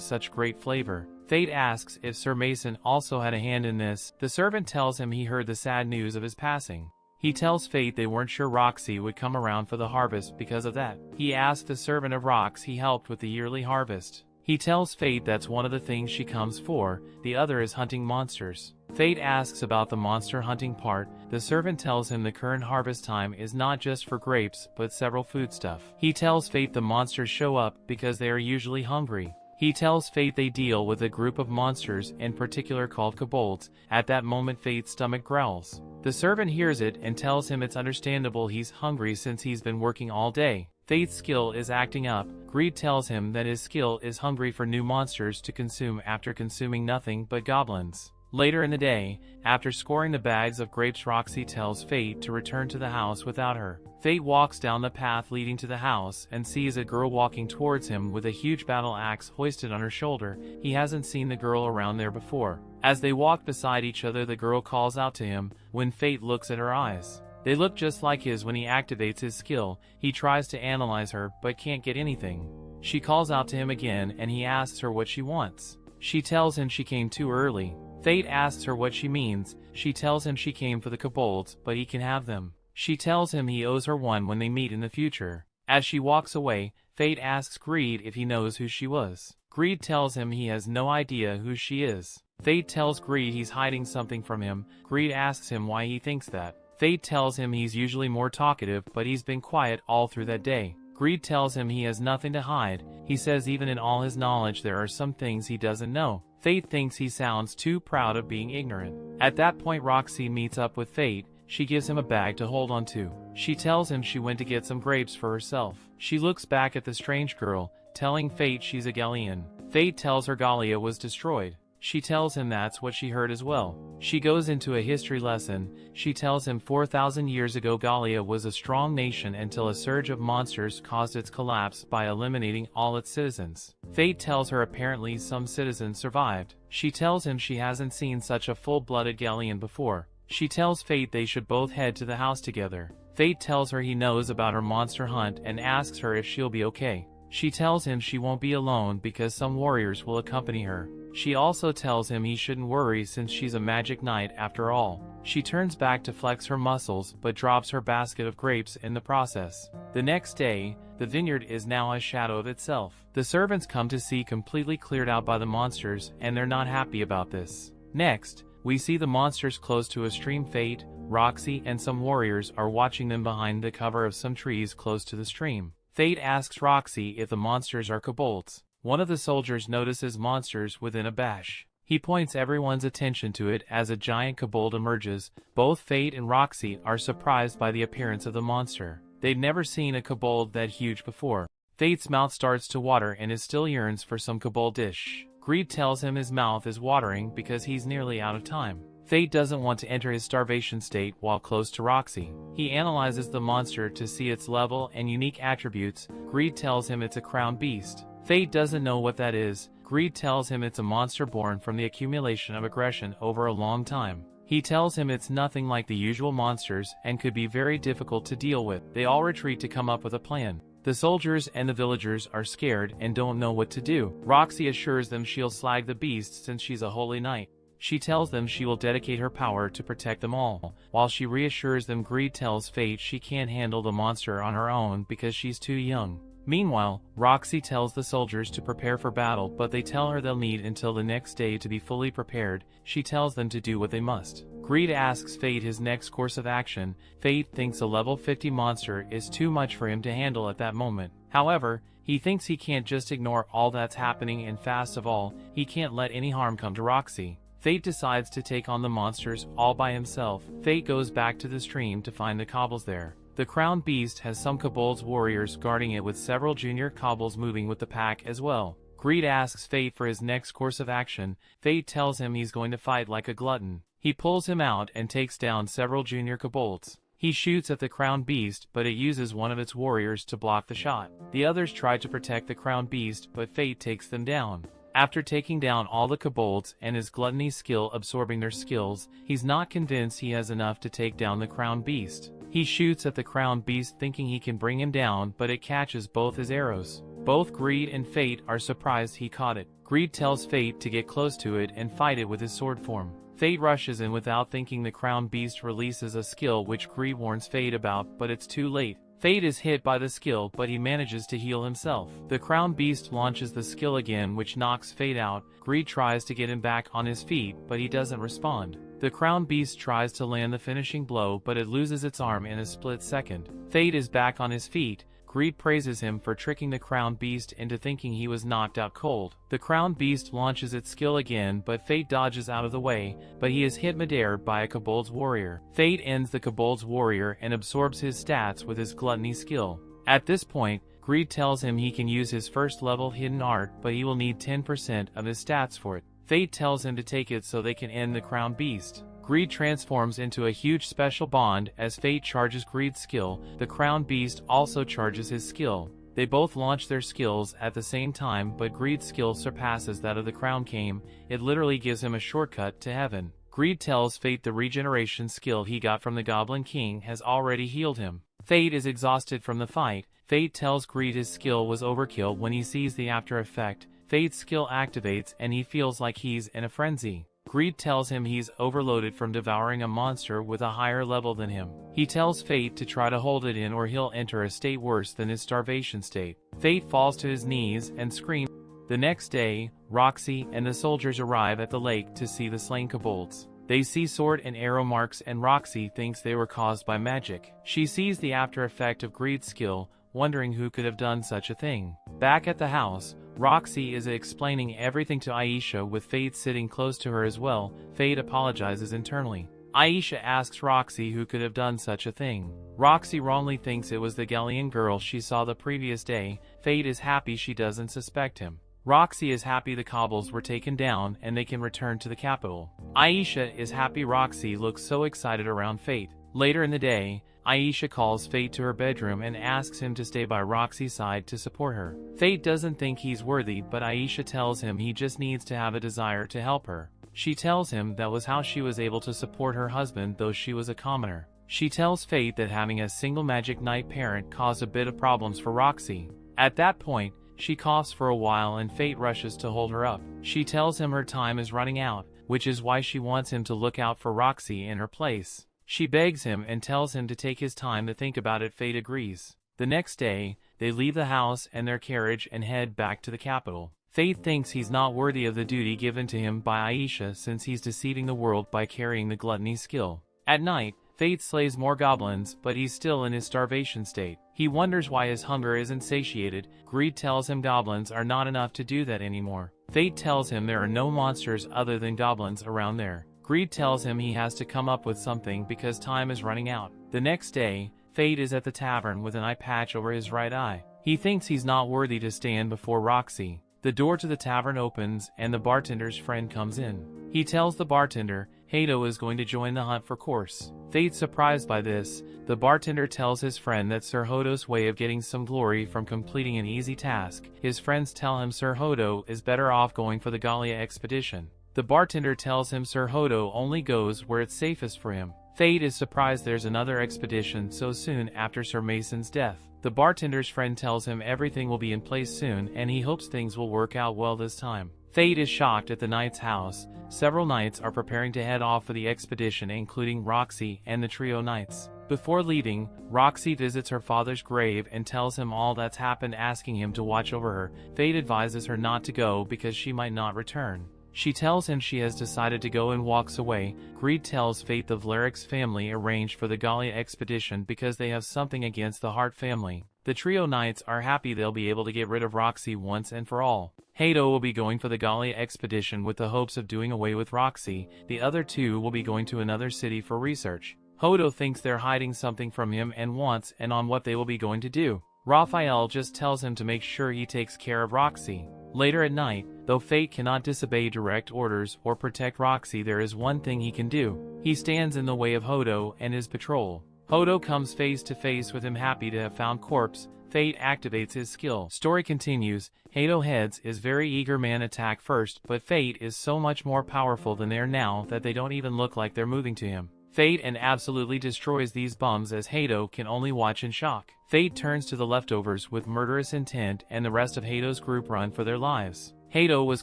such great flavor. Fate asks if Sir Mason also had a hand in this. The servant tells him he heard the sad news of his passing. He tells Fate they weren't sure Roxy would come around for the harvest because of that. He asks the servant of rocks he helped with the yearly harvest. He tells Fate that's one of the things she comes for, the other is hunting monsters. Fate asks about the monster hunting part. The servant tells him the current harvest time is not just for grapes, but several foodstuff. He tells Fate the monsters show up because they are usually hungry. He tells Fate they deal with a group of monsters, in particular called kobolds. At that moment Fate's stomach growls. The servant hears it and tells him it's understandable he's hungry since he's been working all day. Fate's skill is acting up. Greed tells him that his skill is hungry for new monsters to consume after consuming nothing but goblins. Later in the day, after scoring the bags of grapes, Roxy tells Fate to return to the house without her. Fate walks down the path leading to the house and sees a girl walking towards him with a huge battle axe hoisted on her shoulder. He hasn't seen the girl around there before. As they walk beside each other, the girl calls out to him. When Fate looks at her eyes, they look just like his. When he activates his skill, he tries to analyze her but can't get anything. She calls out to him again and he asks her what she wants. She tells him she came too early. Fate asks her what she means. She tells him she came for the kobolds, but he can have them. She tells him he owes her one when they meet in the future. As she walks away, Fate asks Greed if he knows who she was. Greed tells him he has no idea who she is. Fate tells Greed he's hiding something from him. Greed asks him why he thinks that. Fate tells him he's usually more talkative, but he's been quiet all through that day. Greed tells him he has nothing to hide. He says even in all his knowledge there are some things he doesn't know. Fate thinks he sounds too proud of being ignorant. At that point Roxy meets up with Fate. She gives him a bag to hold onto. She tells him she went to get some grapes for herself. She looks back at the strange girl, telling Fate she's a Gallian. Fate tells her Gallia was destroyed. She tells him that's what she heard as well. She goes into a history lesson. She tells him 4,000 years ago Gallia was a strong nation until a surge of monsters caused its collapse by eliminating all its citizens. Fate tells her apparently some citizens survived. She tells him she hasn't seen such a full-blooded Gallian before. She tells Fate they should both head to the house together. Fate tells her he knows about her monster hunt and asks her if she'll be okay. She tells him she won't be alone because some warriors will accompany her. She also tells him he shouldn't worry since she's a magic knight after all. She turns back to flex her muscles but drops her basket of grapes in the process. The next day, the vineyard is now a shadow of itself. The servants come to see completely cleared out by the monsters and they're not happy about this. Next, we see the monsters close to a stream. Fate, Roxy and some warriors are watching them behind the cover of some trees close to the stream. Fate asks Roxy if the monsters are kobolds. One of the soldiers notices monsters within a bash. He points everyone's attention to it as a giant kobold emerges. Both Fate and Roxy are surprised by the appearance of the monster. They'd never seen a kobold that huge before. Fate's mouth starts to water and he still yearns for some kobold dish. Greed tells him his mouth is watering because he's nearly out of time. Fate doesn't want to enter his starvation state while close to Roxy. He analyzes the monster to see its level and unique attributes. Greed tells him it's a crown beast. Fate doesn't know what that is. Greed tells him it's a monster born from the accumulation of aggression over a long time. He tells him it's nothing like the usual monsters and could be very difficult to deal with. They all retreat to come up with a plan. The soldiers and the villagers are scared and don't know what to do. Roxy assures them she'll slag the beast since she's a holy knight. She tells them she will dedicate her power to protect them all. While she reassures them, Greed tells Fate she can't handle the monster on her own because she's too young. Meanwhile, Roxy tells the soldiers to prepare for battle, but they tell her they'll need until the next day to be fully prepared. She tells them to do what they must. Greed asks Fate his next course of action. Fate thinks a level 50 monster is too much for him to handle at that moment. However, he thinks he can't just ignore all that's happening, and fast of all, he can't let any harm come to Roxy. Fate decides to take on the monsters all by himself. Fate goes back to the stream to find the kobolds there. The crowned beast has some kobolds warriors guarding it, with several junior kobolds moving with the pack as well. Greed asks Fate for his next course of action. Fate tells him he's going to fight like a glutton. He pulls him out and takes down several junior kobolds. He shoots at the crowned beast, but it uses one of its warriors to block the shot. The others try to protect the crowned beast, but Fate takes them down. After taking down all the kobolds and his gluttony skill absorbing their skills, he's not convinced he has enough to take down the crowned beast. He shoots at the crowned beast thinking he can bring him down, but it catches both his arrows. Both Greed and Fate are surprised he caught it. Greed tells Fate to get close to it and fight it with his sword form. Fate rushes in without thinking. The crowned beast releases a skill which Greed warns Fate about, but it's too late. Fate is hit by the skill, but he manages to heal himself. The crowned beast launches the skill again, which knocks Fate out. Greed tries to get him back on his feet, but he doesn't respond. The crowned beast tries to land the finishing blow, but it loses its arm in a split second. Fate is back on his feet. Greed praises him for tricking the crowned beast into thinking he was knocked out cold. The crowned beast launches its skill again, but Fate dodges out of the way, but he is hit midair by a kobold's warrior. Fate ends the kobold's warrior and absorbs his stats with his gluttony skill. At this point, Greed tells him he can use his first level hidden art, but he will need 10% of his stats for it. Fate tells him to take it so they can end the crowned beast. Greed transforms into a huge special bond as Fate charges Greed's skill. The crowned beast also charges his skill. They both launch their skills at the same time, but Greed's skill surpasses that of the crowned king. It literally gives him a shortcut to heaven. Greed tells Fate the regeneration skill he got from the Goblin King has already healed him. Fate is exhausted from the fight. Fate tells Greed his skill was overkill. When he sees the after effect, Fate's skill activates and he feels like he's in a frenzy. Greed tells him he's overloaded from devouring a monster with a higher level than him. He tells Fate to try to hold it in or he'll enter a state worse than his starvation state. Fate falls to his knees and screams. The next day, Roxy and the soldiers arrive at the lake to see the slain kobolds. They see sword and arrow marks and Roxy thinks they were caused by magic. She sees the after effect of Greed's skill, wondering who could have done such a thing. Back at the house, Roxy is explaining everything to Aisha with Fate sitting close to her as well. Fate apologizes internally. Aisha asks Roxy who could have done such a thing. Roxy wrongly thinks it was the Galleon girl she saw the previous day. Fate is happy she doesn't suspect him. Roxy is happy the kobolds were taken down and they can return to the capital. Aisha is happy Roxy looks so excited around Fate. Later in the day, Aisha calls Fate to her bedroom and asks him to stay by Roxy's side to support her. Fate doesn't think he's worthy, but Aisha tells him he just needs to have a desire to help her. She tells him that was how she was able to support her husband though she was a commoner. She tells Fate that having a single magic knight parent caused a bit of problems for Roxy. At that point, she coughs for a while and Fate rushes to hold her up. She tells him her time is running out, which is why she wants him to look out for Roxy in her place. She begs him and tells him to take his time to think about it. Fate agrees. The next day, they leave the house and their carriage and head back to the capital. Fate thinks he's not worthy of the duty given to him by Aisha since he's deceiving the world by carrying the gluttony skill. At night, Fate slays more goblins, but he's still in his starvation state. He wonders why his hunger isn't satiated. Greed tells him goblins are not enough to do that anymore. Fate tells him there are no monsters other than goblins around there. Greed tells him he has to come up with something because time is running out. The next day, Fate is at the tavern with an eye patch over his right eye. He thinks he's not worthy to stand before Roxy. The door to the tavern opens and the bartender's friend comes in. He tells the bartender Hato is going to join the hunt for course. Fate surprised by this, the bartender tells his friend that Sir Hodo's way of getting some glory from completing an easy task. His friends tell him Sir Hodo is better off going for the Gallia expedition. The bartender tells him Sir Hodo only goes where it's safest for him. Fate is surprised there's another expedition so soon after Sir Mason's death. The bartender's friend tells him everything will be in place soon and he hopes things will work out well this time. Fate is shocked at the knight's house. Several knights are preparing to head off for the expedition, including Roxy and the trio knights. Before leaving, Roxy visits her father's grave and tells him all that's happened, asking him to watch over her. Fate advises her not to go because she might not return. She tells him she has decided to go and walks away. Greed tells Fate the Valeric's family arranged for the Gallia expedition because they have something against the Hart family. The trio knights are happy they'll be able to get rid of Roxy once and for all. Hato will be going for the Gallia expedition with the hopes of doing away with Roxy. The other two will be going to another city for research. Hodo thinks they're hiding something from him and wants and on what they will be going to do. Raphael just tells him to make sure he takes care of Roxy. Later at night, though Fate cannot disobey direct orders or protect Roxy, there is one thing he can do. He stands in the way of Hodo and his patrol. Hodo comes face to face with him, happy to have found corpse. Fate activates his skill. Story continues. Hato heads his very eager man attack first, but Fate is so much more powerful than they are now that they don't even look like they're moving to him. Fate and absolutely destroys these bums as Hato can only watch in shock. Fate turns to the leftovers with murderous intent and the rest of Hato's group run for their lives. Hato was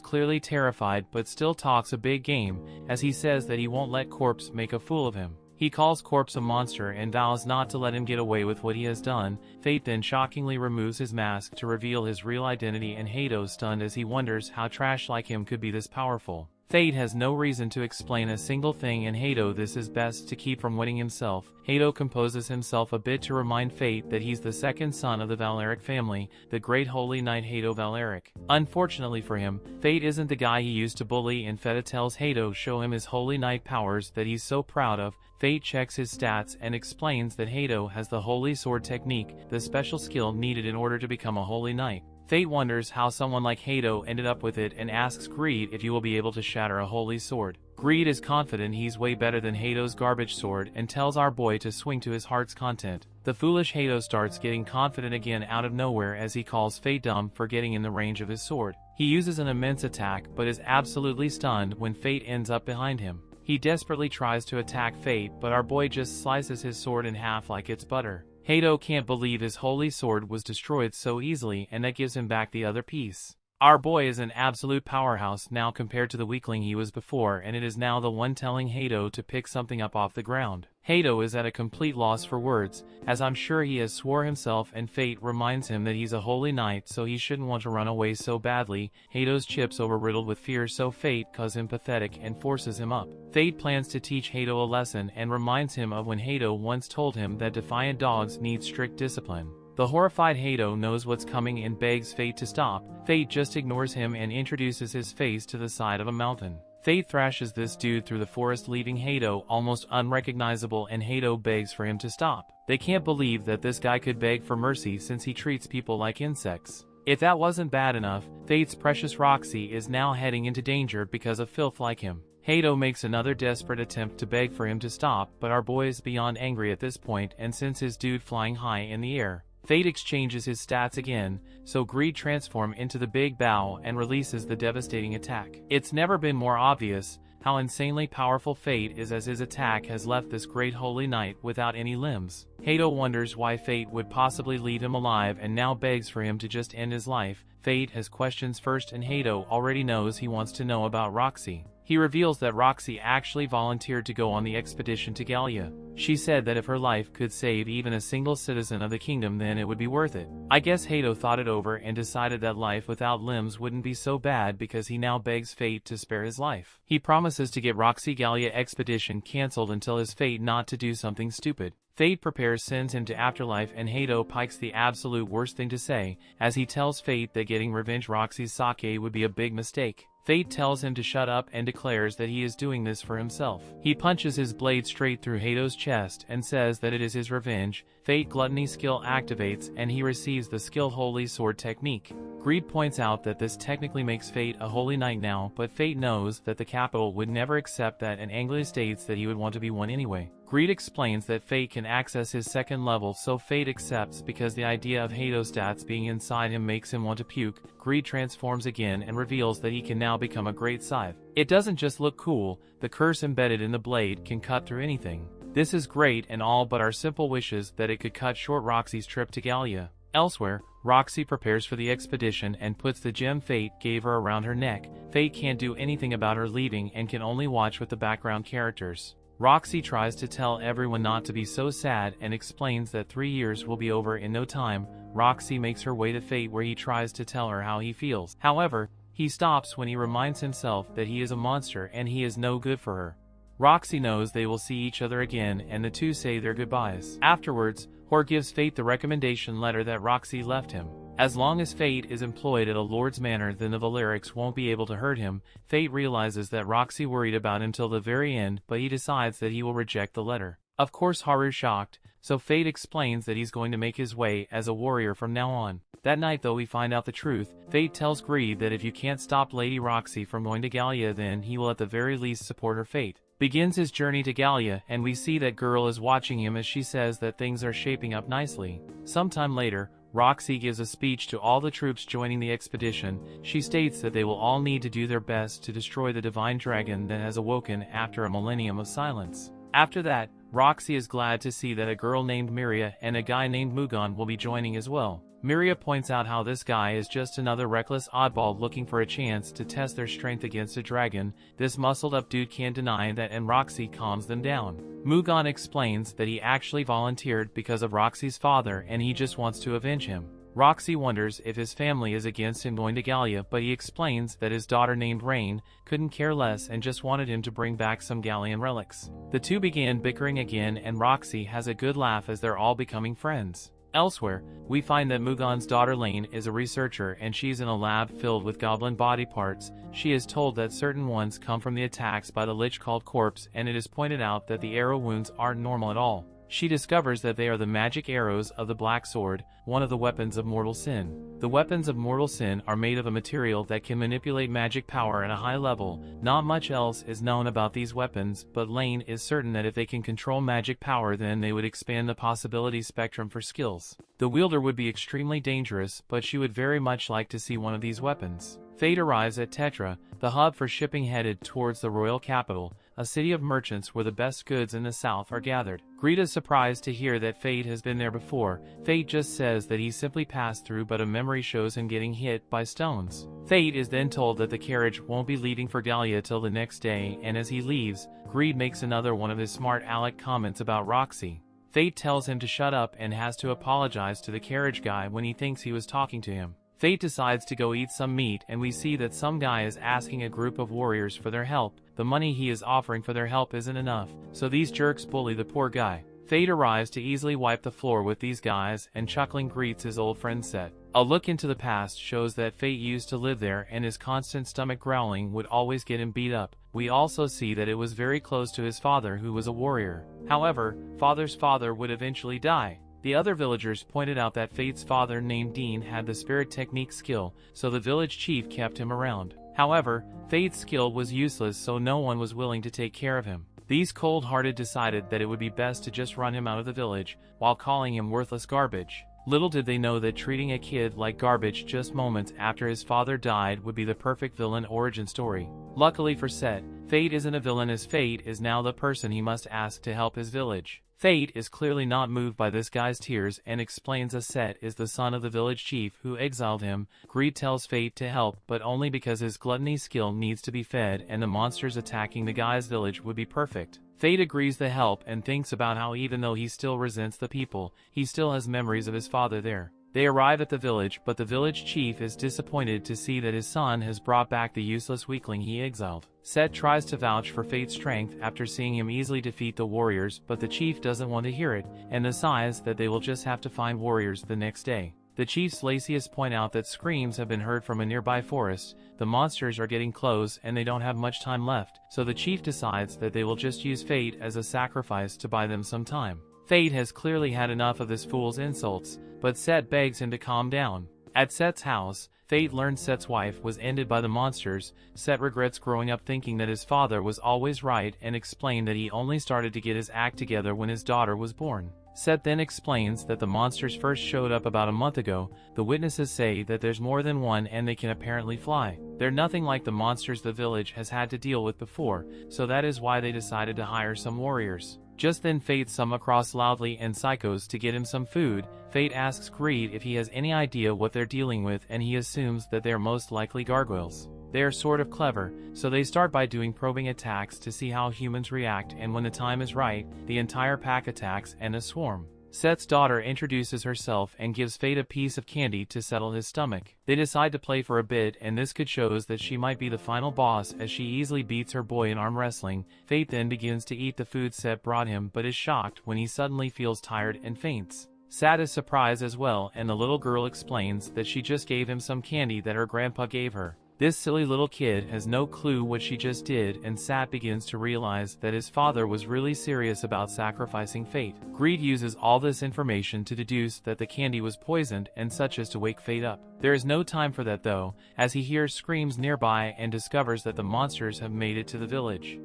clearly terrified but still talks a big game as he says that he won't let Corpse make a fool of him. He calls Corpse a monster and vows not to let him get away with what he has done. Fate then shockingly removes his mask to reveal his real identity, and Hato's stunned as he wonders how trash like him could be this powerful. Fate has no reason to explain a single thing, and Hato this is best to keep from winning himself. Hato composes himself a bit to remind Fate that he's the second son of the Valeric family, the great holy knight Hato Valeric. Unfortunately for him, Fate isn't the guy he used to bully, and Feta tells Hato show him his holy knight powers that he's so proud of. Fate checks his stats and explains that Hato has the holy sword technique, the special skill needed in order to become a holy knight. Fate wonders how someone like Hato ended up with it and asks Greed if he will be able to shatter a holy sword. Greed is confident he's way better than Hato's garbage sword and tells our boy to swing to his heart's content. The foolish Hato starts getting confident again out of nowhere as he calls Fate dumb for getting in the range of his sword. He uses an immense attack but is absolutely stunned when Fate ends up behind him. He desperately tries to attack Fate, but our boy just slices his sword in half like it's butter. Hato can't believe his holy sword was destroyed so easily, and that gives him back the other piece. Our boy is an absolute powerhouse now compared to the weakling he was before, and it is now the one telling Hato to pick something up off the ground. Hato is at a complete loss for words, as I'm sure he has swore himself, and Fate reminds him that he's a holy knight so he shouldn't want to run away so badly. Hato's chips over riddled with fear, so Fate calls him pathetic and forces him up. Fate plans to teach Hato a lesson and reminds him of when Hato once told him that defiant dogs need strict discipline. The horrified Hato knows what's coming and begs Fate to stop. Fate just ignores him and introduces his face to the side of a mountain. Fate thrashes this dude through the forest, leaving Hato almost unrecognizable, and Hato begs for him to stop. They can't believe that this guy could beg for mercy since he treats people like insects. If that wasn't bad enough, Fate's precious Roxy is now heading into danger because of filth like him. Hato makes another desperate attempt to beg for him to stop, but our boy is beyond angry at this point and sends his dude flying high in the air. Fate exchanges his stats again, so Greed transforms into the Big Bow and releases the devastating attack. It's never been more obvious how insanely powerful Fate is, as his attack has left this great holy knight without any limbs. Hato wonders why Fate would possibly leave him alive and now begs for him to just end his life. Fate has questions first, and Hato already knows he wants to know about Roxy. He reveals that Roxy actually volunteered to go on the expedition to Gallia. She said that if her life could save even a single citizen of the kingdom, then it would be worth it. I guess Hato thought it over and decided that life without limbs wouldn't be so bad, because he now begs Fate to spare his life. He promises to get Roxy Gallia expedition cancelled until his Fate not to do something stupid. Fate prepares, sends him to Afterlife, and Hato pikes the absolute worst thing to say, as he tells Fate that getting revenge Roxy's sake would be a big mistake. Fate tells him to shut up and declares that he is doing this for himself. He punches his blade straight through Hato's chest and says that it is his revenge. Fate Gluttony skill activates and he receives the skill Holy Sword technique. Greed points out that this technically makes Fate a holy knight now, but Fate knows that the capital would never accept that and angrily states that he would want to be one anyway. Greed explains that Fate can access his second level, so Fate accepts because the idea of Hato's stats being inside him makes him want to puke. Greed transforms again and reveals that he can now become a great scythe. It doesn't just look cool, the curse embedded in the blade can cut through anything. This is great and all, but our simple wishes that it could cut short Roxy's trip to Gallia. Elsewhere, Roxy prepares for the expedition and puts the gem Fate gave her around her neck. Fate can't do anything about her leaving and can only watch with the background characters. Roxy tries to tell everyone not to be so sad and explains that 3 years will be over in no time. Roxy makes her way to Fate where he tries to tell her how he feels. However, he stops when he reminds himself that he is a monster and he is no good for her. Roxy knows they will see each other again and the two say their goodbyes. Afterwards, Hor gives Fate the recommendation letter that Roxy left him. As long as Fate is employed at a lord's manor, then the Valerics won't be able to hurt him. Fate realizes that Roxy worried about him till the very end, but he decides that he will reject the letter. Of course Haru's shocked, so Fate explains that he's going to make his way as a warrior from now on. That night though we find out the truth. Fate tells Greed that if you can't stop Lady Roxy from going to Gallia, then he will at the very least support her fate. Begins his journey to Gallia, and we see that girl is watching him as she says that things are shaping up nicely. Sometime later, Roxy gives a speech to all the troops joining the expedition. She states that they will all need to do their best to destroy the divine dragon that has awoken after a millennium of silence. After that, Roxy is glad to see that a girl named Miria and a guy named Mugan will be joining as well. Miria points out how this guy is just another reckless oddball looking for a chance to test their strength against a dragon. This muscled up dude can't deny that, and Roxy calms them down. Mugan explains that he actually volunteered because of Roxy's father and he just wants to avenge him. Roxy wonders if his family is against him going to Gallia, but he explains that his daughter named Rain couldn't care less and just wanted him to bring back some Gallian relics. The two began bickering again and Roxy has a good laugh as they're all becoming friends. Elsewhere, we find that Mugan's daughter Lane is a researcher and she's in a lab filled with goblin body parts. She is told that certain ones come from the attacks by the lich called Corpse, and it is pointed out that the arrow wounds aren't normal at all. She discovers that they are the magic arrows of the Black Sword, one of the weapons of mortal sin. The weapons of mortal sin are made of a material that can manipulate magic power at a high level. Not much else is known about these weapons, but Lane is certain that if they can control magic power, then they would expand the possibility spectrum for skills. The wielder would be extremely dangerous, but she would very much like to see one of these weapons. Fate arrives at Tetra, the hub for shipping headed towards the royal capital, a city of merchants where the best goods in the south are gathered. Greed is surprised to hear that Fate has been there before. Fate just says that he simply passed through, but a memory shows him getting hit by stones. Fate is then told that the carriage won't be leaving for Gallia till the next day, and as he leaves, Greed makes another one of his smart aleck comments about Roxy. Fate tells him to shut up and has to apologize to the carriage guy when he thinks he was talking to him. Fate decides to go eat some meat, and we see that some guy is asking a group of warriors for their help. The money he is offering for their help isn't enough, so these jerks bully the poor guy. Fate arrives to easily wipe the floor with these guys, and chuckling greets his old friend Set. A look into the past shows that Fate used to live there, and his constant stomach growling would always get him beat up. We also see that it was very close to his father, who was a warrior. However, Father's father would eventually die. The other villagers pointed out that Fate's father named Dean had the spirit technique skill, so the village chief kept him around. However, Fate's skill was useless, so no one was willing to take care of him. These cold-hearted decided that it would be best to just run him out of the village, while calling him worthless garbage. Little did they know that treating a kid like garbage just moments after his father died would be the perfect villain origin story. Luckily for Set, Fate isn't a villain, as Fate is now the person he must ask to help his village. Fate is clearly not moved by this guy's tears and explains that Set is the son of the village chief who exiled him. Greed tells Fate to help, but only because his gluttony skill needs to be fed and the monsters attacking the guy's village would be perfect. Fate agrees to help and thinks about how even though he still resents the people, he still has memories of his father there. They arrive at the village, but the village chief is disappointed to see that his son has brought back the useless weakling he exiled. Set tries to vouch for Fate's strength after seeing him easily defeat the warriors, but the chief doesn't want to hear it, and decides that they will just have to find warriors the next day. The chief's Lacius point out that screams have been heard from a nearby forest, the monsters are getting close and they don't have much time left, so the chief decides that they will just use Fate as a sacrifice to buy them some time. Fate has clearly had enough of this fool's insults, but Set begs him to calm down. At Set's house, Fate learns Set's wife was ended by the monsters. Set regrets growing up thinking that his father was always right and explained that he only started to get his act together when his daughter was born. Set then explains that the monsters first showed up about a month ago. The witnesses say that there's more than one and they can apparently fly. They're nothing like the monsters the village has had to deal with before, so that is why they decided to hire some warriors. Just then Fate sums across Loudly and Psychos to get him some food. Fate asks Greed if he has any idea what they're dealing with and he assumes that they're most likely gargoyles. They are sort of clever, so they start by doing probing attacks to see how humans react, and when the time is right, the entire pack attacks and a swarm. Set's daughter introduces herself and gives Fate a piece of candy to settle his stomach. They decide to play for a bit, and this could shows that she might be the final boss as she easily beats her boy in arm wrestling. Fate then begins to eat the food Set brought him but is shocked when he suddenly feels tired and faints. Sat is surprised as well, and the little girl explains that she just gave him some candy that her grandpa gave her. This silly little kid has no clue what she just did, and Sat begins to realize that his father was really serious about sacrificing Fate. Greed uses all this information to deduce that the candy was poisoned and such as to wake Fate up. There is no time for that though, as he hears screams nearby and discovers that the monsters have made it to the village.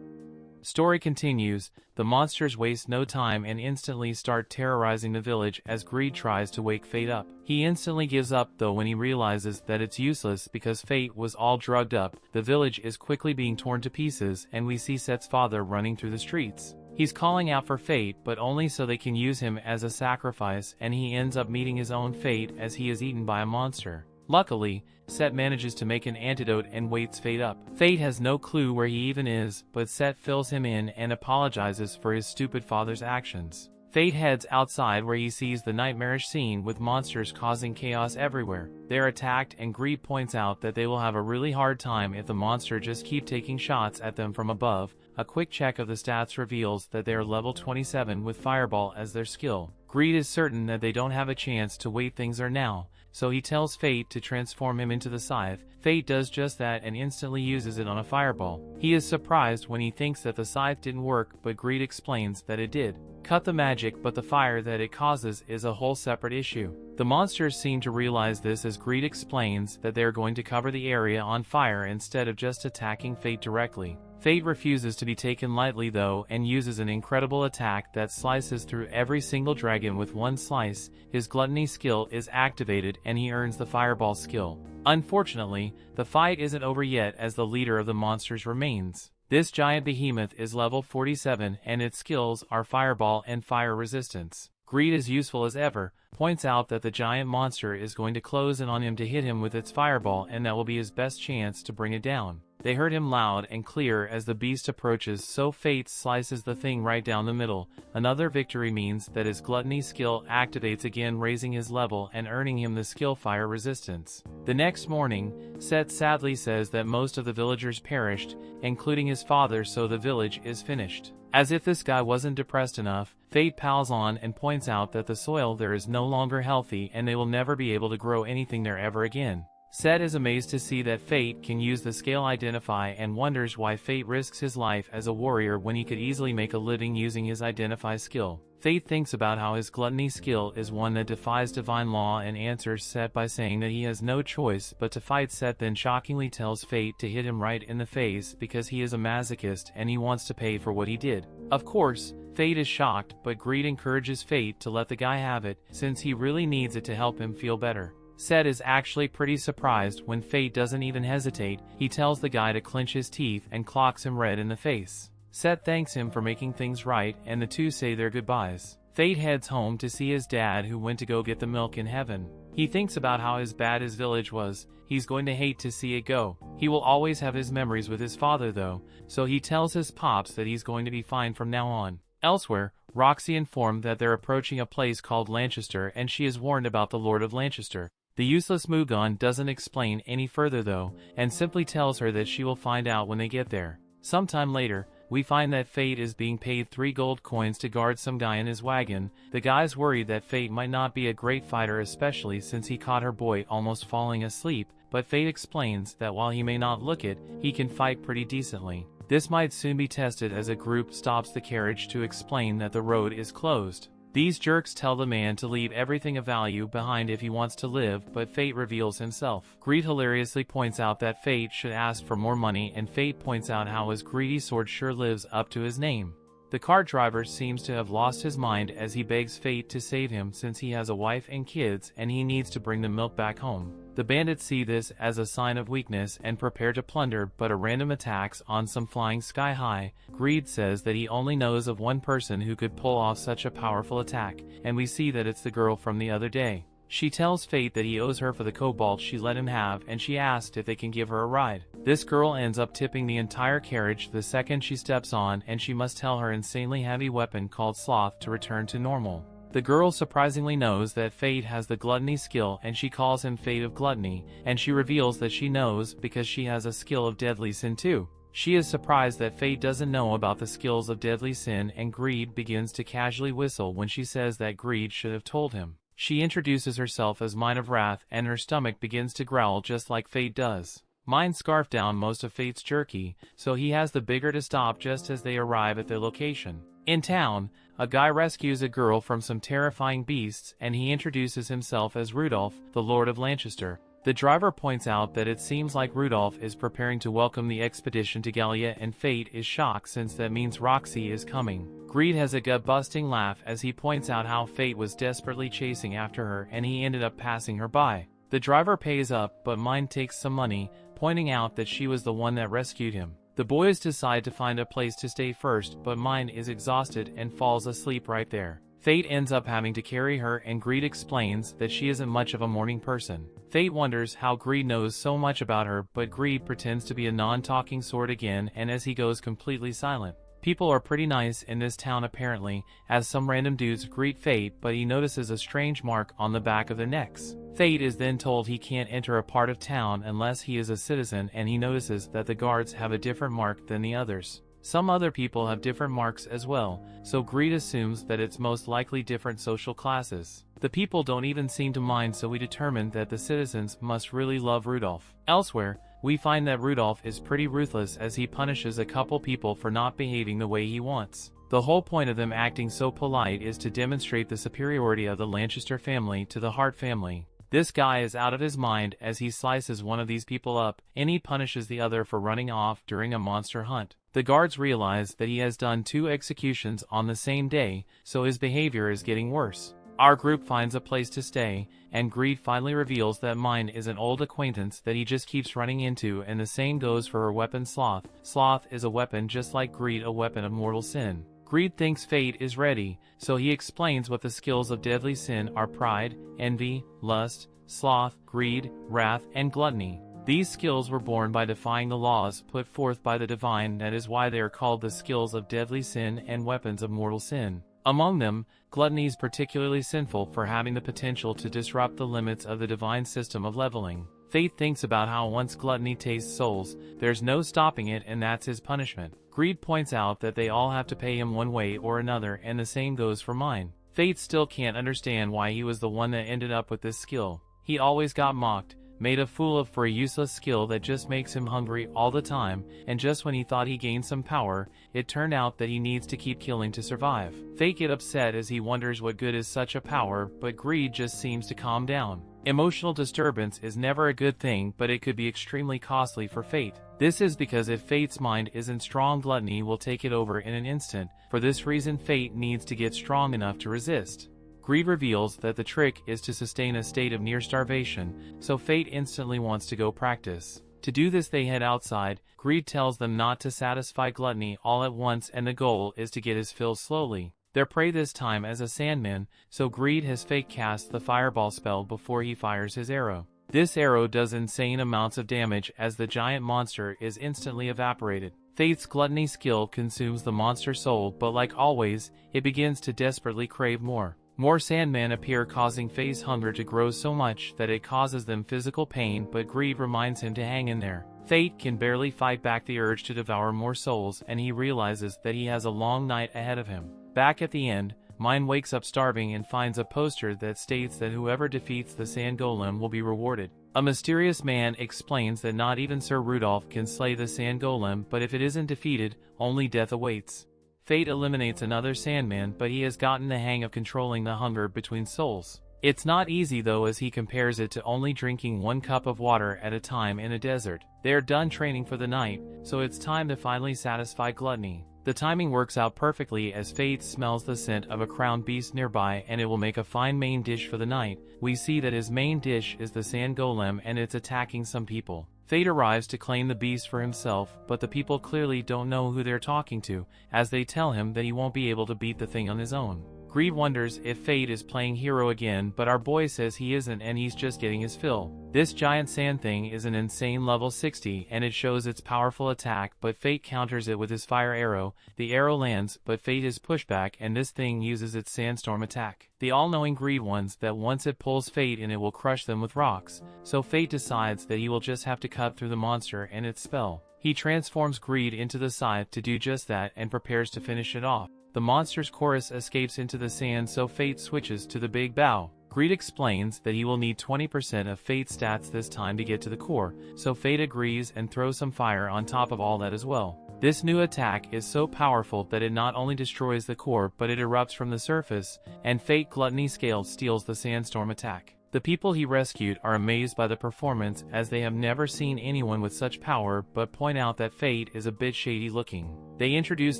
Story continues. The monsters waste no time and instantly start terrorizing the village as Greed tries to wake Fate up. He instantly gives up though when he realizes that it's useless because Fate was all drugged up. The village is quickly being torn to pieces and we see Set's father running through the streets. He's calling out for Fate but only so they can use him as a sacrifice, and he ends up meeting his own fate as he is eaten by a monster. Luckily, Set manages to make an antidote and wakes Fate up. Fate has no clue where he even is, but Set fills him in and apologizes for his stupid father's actions. Fate heads outside where he sees the nightmarish scene with monsters causing chaos everywhere. They're attacked and Greed points out that they will have a really hard time if the monster just keep taking shots at them from above. A quick check of the stats reveals that they are level 27 with Fireball as their skill. Greed is certain that they don't have a chance to wait things are now, so he tells Fate to transform him into the scythe. Fate does just that and instantly uses it on a fireball. He is surprised when he thinks that the scythe didn't work, but Greed explains that it did. Cut the magic, but the fire that it causes is a whole separate issue. The monsters seem to realize this as Greed explains that they are going to cover the area on fire instead of just attacking Fate directly. Fate refuses to be taken lightly though and uses an incredible attack that slices through every single dragon with one slice. His gluttony skill is activated and he earns the fireball skill. Unfortunately, the fight isn't over yet as the leader of the monsters remains. This giant behemoth is level 47 and its skills are fireball and fire resistance. Greed is useful as ever, points out that the giant monster is going to close in on him to hit him with its fireball and that will be his best chance to bring it down. They heard him loud and clear as the beast approaches, so Fate slices the thing right down the middle. Another victory means that his gluttony skill activates again, raising his level and earning him the skill fire resistance. The next morning, Set sadly says that most of the villagers perished, including his father, so the village is finished. As if this guy wasn't depressed enough, Fate pals on and points out that the soil there is no longer healthy and they will never be able to grow anything there ever again. Set is amazed to see that Fate can use the scale identify and wonders why Fate risks his life as a warrior when he could easily make a living using his identify skill. Fate thinks about how his gluttony skill is one that defies divine law and answers Set by saying that he has no choice but to fight. Set then shockingly tells Fate to hit him right in the face because he is a masochist and he wants to pay for what he did. Of course, Fate is shocked, but Greed encourages Fate to let the guy have it since he really needs it to help him feel better. Set is actually pretty surprised when Fate doesn't even hesitate. He tells the guy to clench his teeth and clocks him red in the face. Set thanks him for making things right and the two say their goodbyes. Fate heads home to see his dad who went to go get the milk in heaven. He thinks about how bad his village was. He's going to hate to see it go. He will always have his memories with his father though, so he tells his pops that he's going to be fine from now on. Elsewhere, Roxy informed that they're approaching a place called Lanchester and she is warned about the Lord of Lanchester. The useless Mugon doesn't explain any further though, and simply tells her that she will find out when they get there. Sometime later, we find that Fate is being paid 3 gold coins to guard some guy in his wagon. The guy's worried that Fate might not be a great fighter, especially since he caught her boy almost falling asleep, but Fate explains that while he may not look it, he can fight pretty decently. This might soon be tested as a group stops the carriage to explain that the road is closed. These jerks tell the man to leave everything of value behind if he wants to live, but Fate reveals himself. Greed hilariously points out that Fate should ask for more money, and Fate points out how his greedy sword sure lives up to his name. The cart driver seems to have lost his mind as he begs Fate to save him since he has a wife and kids and he needs to bring the milk back home. The bandits see this as a sign of weakness and prepare to plunder, but a random attacks on some flying sky high. Greed says that he only knows of one person who could pull off such a powerful attack, and we see that it's the girl from the other day. She tells Fate that he owes her for the cobalt she let him have, and she asks if they can give her a ride. This girl ends up tipping the entire carriage the second she steps on, and she must tell her insanely heavy weapon called Sloth to return to normal. The girl surprisingly knows that Fate has the gluttony skill, and she calls him Fate of Gluttony, and she reveals that she knows because she has a skill of deadly sin too. She is surprised that Fate doesn't know about the skills of deadly sin, and Greed begins to casually whistle when she says that Greed should have told him. She introduces herself as Mine of Wrath, and her stomach begins to growl just like Fate does. Mine scarfed down most of Fate's jerky, so he has the bigger to stop just as they arrive at their location. In town, a guy rescues a girl from some terrifying beasts, and he introduces himself as Rudolph, the Lord of Lancaster. The driver points out that it seems like Rudolph is preparing to welcome the expedition to Gallia, and Fate is shocked since that means Roxy is coming. Greed has a gut-busting laugh as he points out how Fate was desperately chasing after her and he ended up passing her by. The driver pays up, but Mine takes some money, pointing out that she was the one that rescued him. The boys decide to find a place to stay first, but Mine is exhausted and falls asleep right there. Fate ends up having to carry her, and Greed explains that she isn't much of a morning person. Fate wonders how Greed knows so much about her, but Greed pretends to be a non-talking sword again, and as he goes completely silent. People are pretty nice in this town apparently, as some random dudes greet Fate, but he notices a strange mark on the back of their necks. Fate is then told he can't enter a part of town unless he is a citizen, and he notices that the guards have a different mark than the others. Some other people have different marks as well, so Greed assumes that it's most likely different social classes. The people don't even seem to mind, so we determine that the citizens must really love Rudolph. Elsewhere, we find that Rudolph is pretty ruthless as he punishes a couple people for not behaving the way he wants. The whole point of them acting so polite is to demonstrate the superiority of the Lancaster family to the Hart family. This guy is out of his mind as he slices one of these people up, and he punishes the other for running off during a monster hunt. The guards realize that he has done 2 executions on the same day, so his behavior is getting worse. Our group finds a place to stay, and Greed finally reveals that Mine is an old acquaintance that he just keeps running into, and the same goes for her weapon Sloth. Sloth is a weapon just like Greed, a weapon of mortal sin. Greed thinks Fate is ready, so he explains what the skills of deadly sin are: pride, envy, lust, sloth, greed, wrath, and gluttony. These skills were born by defying the laws put forth by the divine. That is why they are called the skills of deadly sin and weapons of mortal sin. Among them, gluttony is particularly sinful for having the potential to disrupt the limits of the divine system of leveling. Fate thinks about how once gluttony tastes souls, there's no stopping it, and that's his punishment. Greed points out that they all have to pay him one way or another, and the same goes for Mine. Fate still can't understand why he was the one that ended up with this skill. He always got mocked, made a fool of for a useless skill that just makes him hungry all the time, and just when he thought he gained some power, it turned out that he needs to keep killing to survive. Fate gets upset as he wonders what good is such a power, but Greed just seems to calm down. Emotional disturbance is never a good thing, but it could be extremely costly for Fate. This is because if Fate's mind isn't strong, gluttony will take it over in an instant. For this reason, Fate needs to get strong enough to resist. Greed reveals that the trick is to sustain a state of near starvation, so Fate instantly wants to go practice. To do this, they head outside. Greed tells them not to satisfy gluttony all at once, and the goal is to get his fill slowly. Their prey this time as a sandman, so Greed has Fate cast the fireball spell before he fires his arrow. This arrow does insane amounts of damage as the giant monster is instantly evaporated. Fate's gluttony skill consumes the monster's soul, but like always, it begins to desperately crave more. More Sandmen appear, causing Fate's hunger to grow so much that it causes them physical pain, but Greed reminds him to hang in there. Fate can barely fight back the urge to devour more souls, and he realizes that he has a long night ahead of him. Back at the end, Mine wakes up starving and finds a poster that states that whoever defeats the sand golem will be rewarded. A mysterious man explains that not even Sir Rudolph can slay the sand golem, but if it isn't defeated, only death awaits. Fate eliminates another sandman, but he has gotten the hang of controlling the hunger between souls. It's not easy though, as he compares it to only drinking 1 cup of water at a time in a desert. They're done training for the night, so it's time to finally satisfy gluttony. The timing works out perfectly as Fate smells the scent of a crowned beast nearby, and it will make a fine main dish for the night. We see that his main dish is the sand golem, and it's attacking some people. Fate arrives to claim the beast for himself, but the people clearly don't know who they're talking to, as they tell him that he won't be able to beat the thing on his own. Greed wonders if Fate is playing hero again, but our boy says he isn't and he's just getting his fill. This giant sand thing is an insane level 60 and it shows its powerful attack, but Fate counters it with his fire arrow. The arrow lands, but Fate is pushed back and this thing uses its sandstorm attack. The all-knowing Greed wants that once it pulls Fate in, it will crush them with rocks, so Fate decides that he will just have to cut through the monster and its spell. He transforms Greed into the scythe to do just that and prepares to finish it off. The monster's chorus escapes into the sand, so Fate switches to the big bow. Greed explains that he will need 20% of Fate's stats this time to get to the core, so Fate agrees and throws some fire on top of all that as well. This new attack is so powerful that it not only destroys the core but it erupts from the surface, and Fate Gluttony Scale steals the sandstorm attack. The people he rescued are amazed by the performance, as they have never seen anyone with such power, but point out that Fate is a bit shady looking. They introduce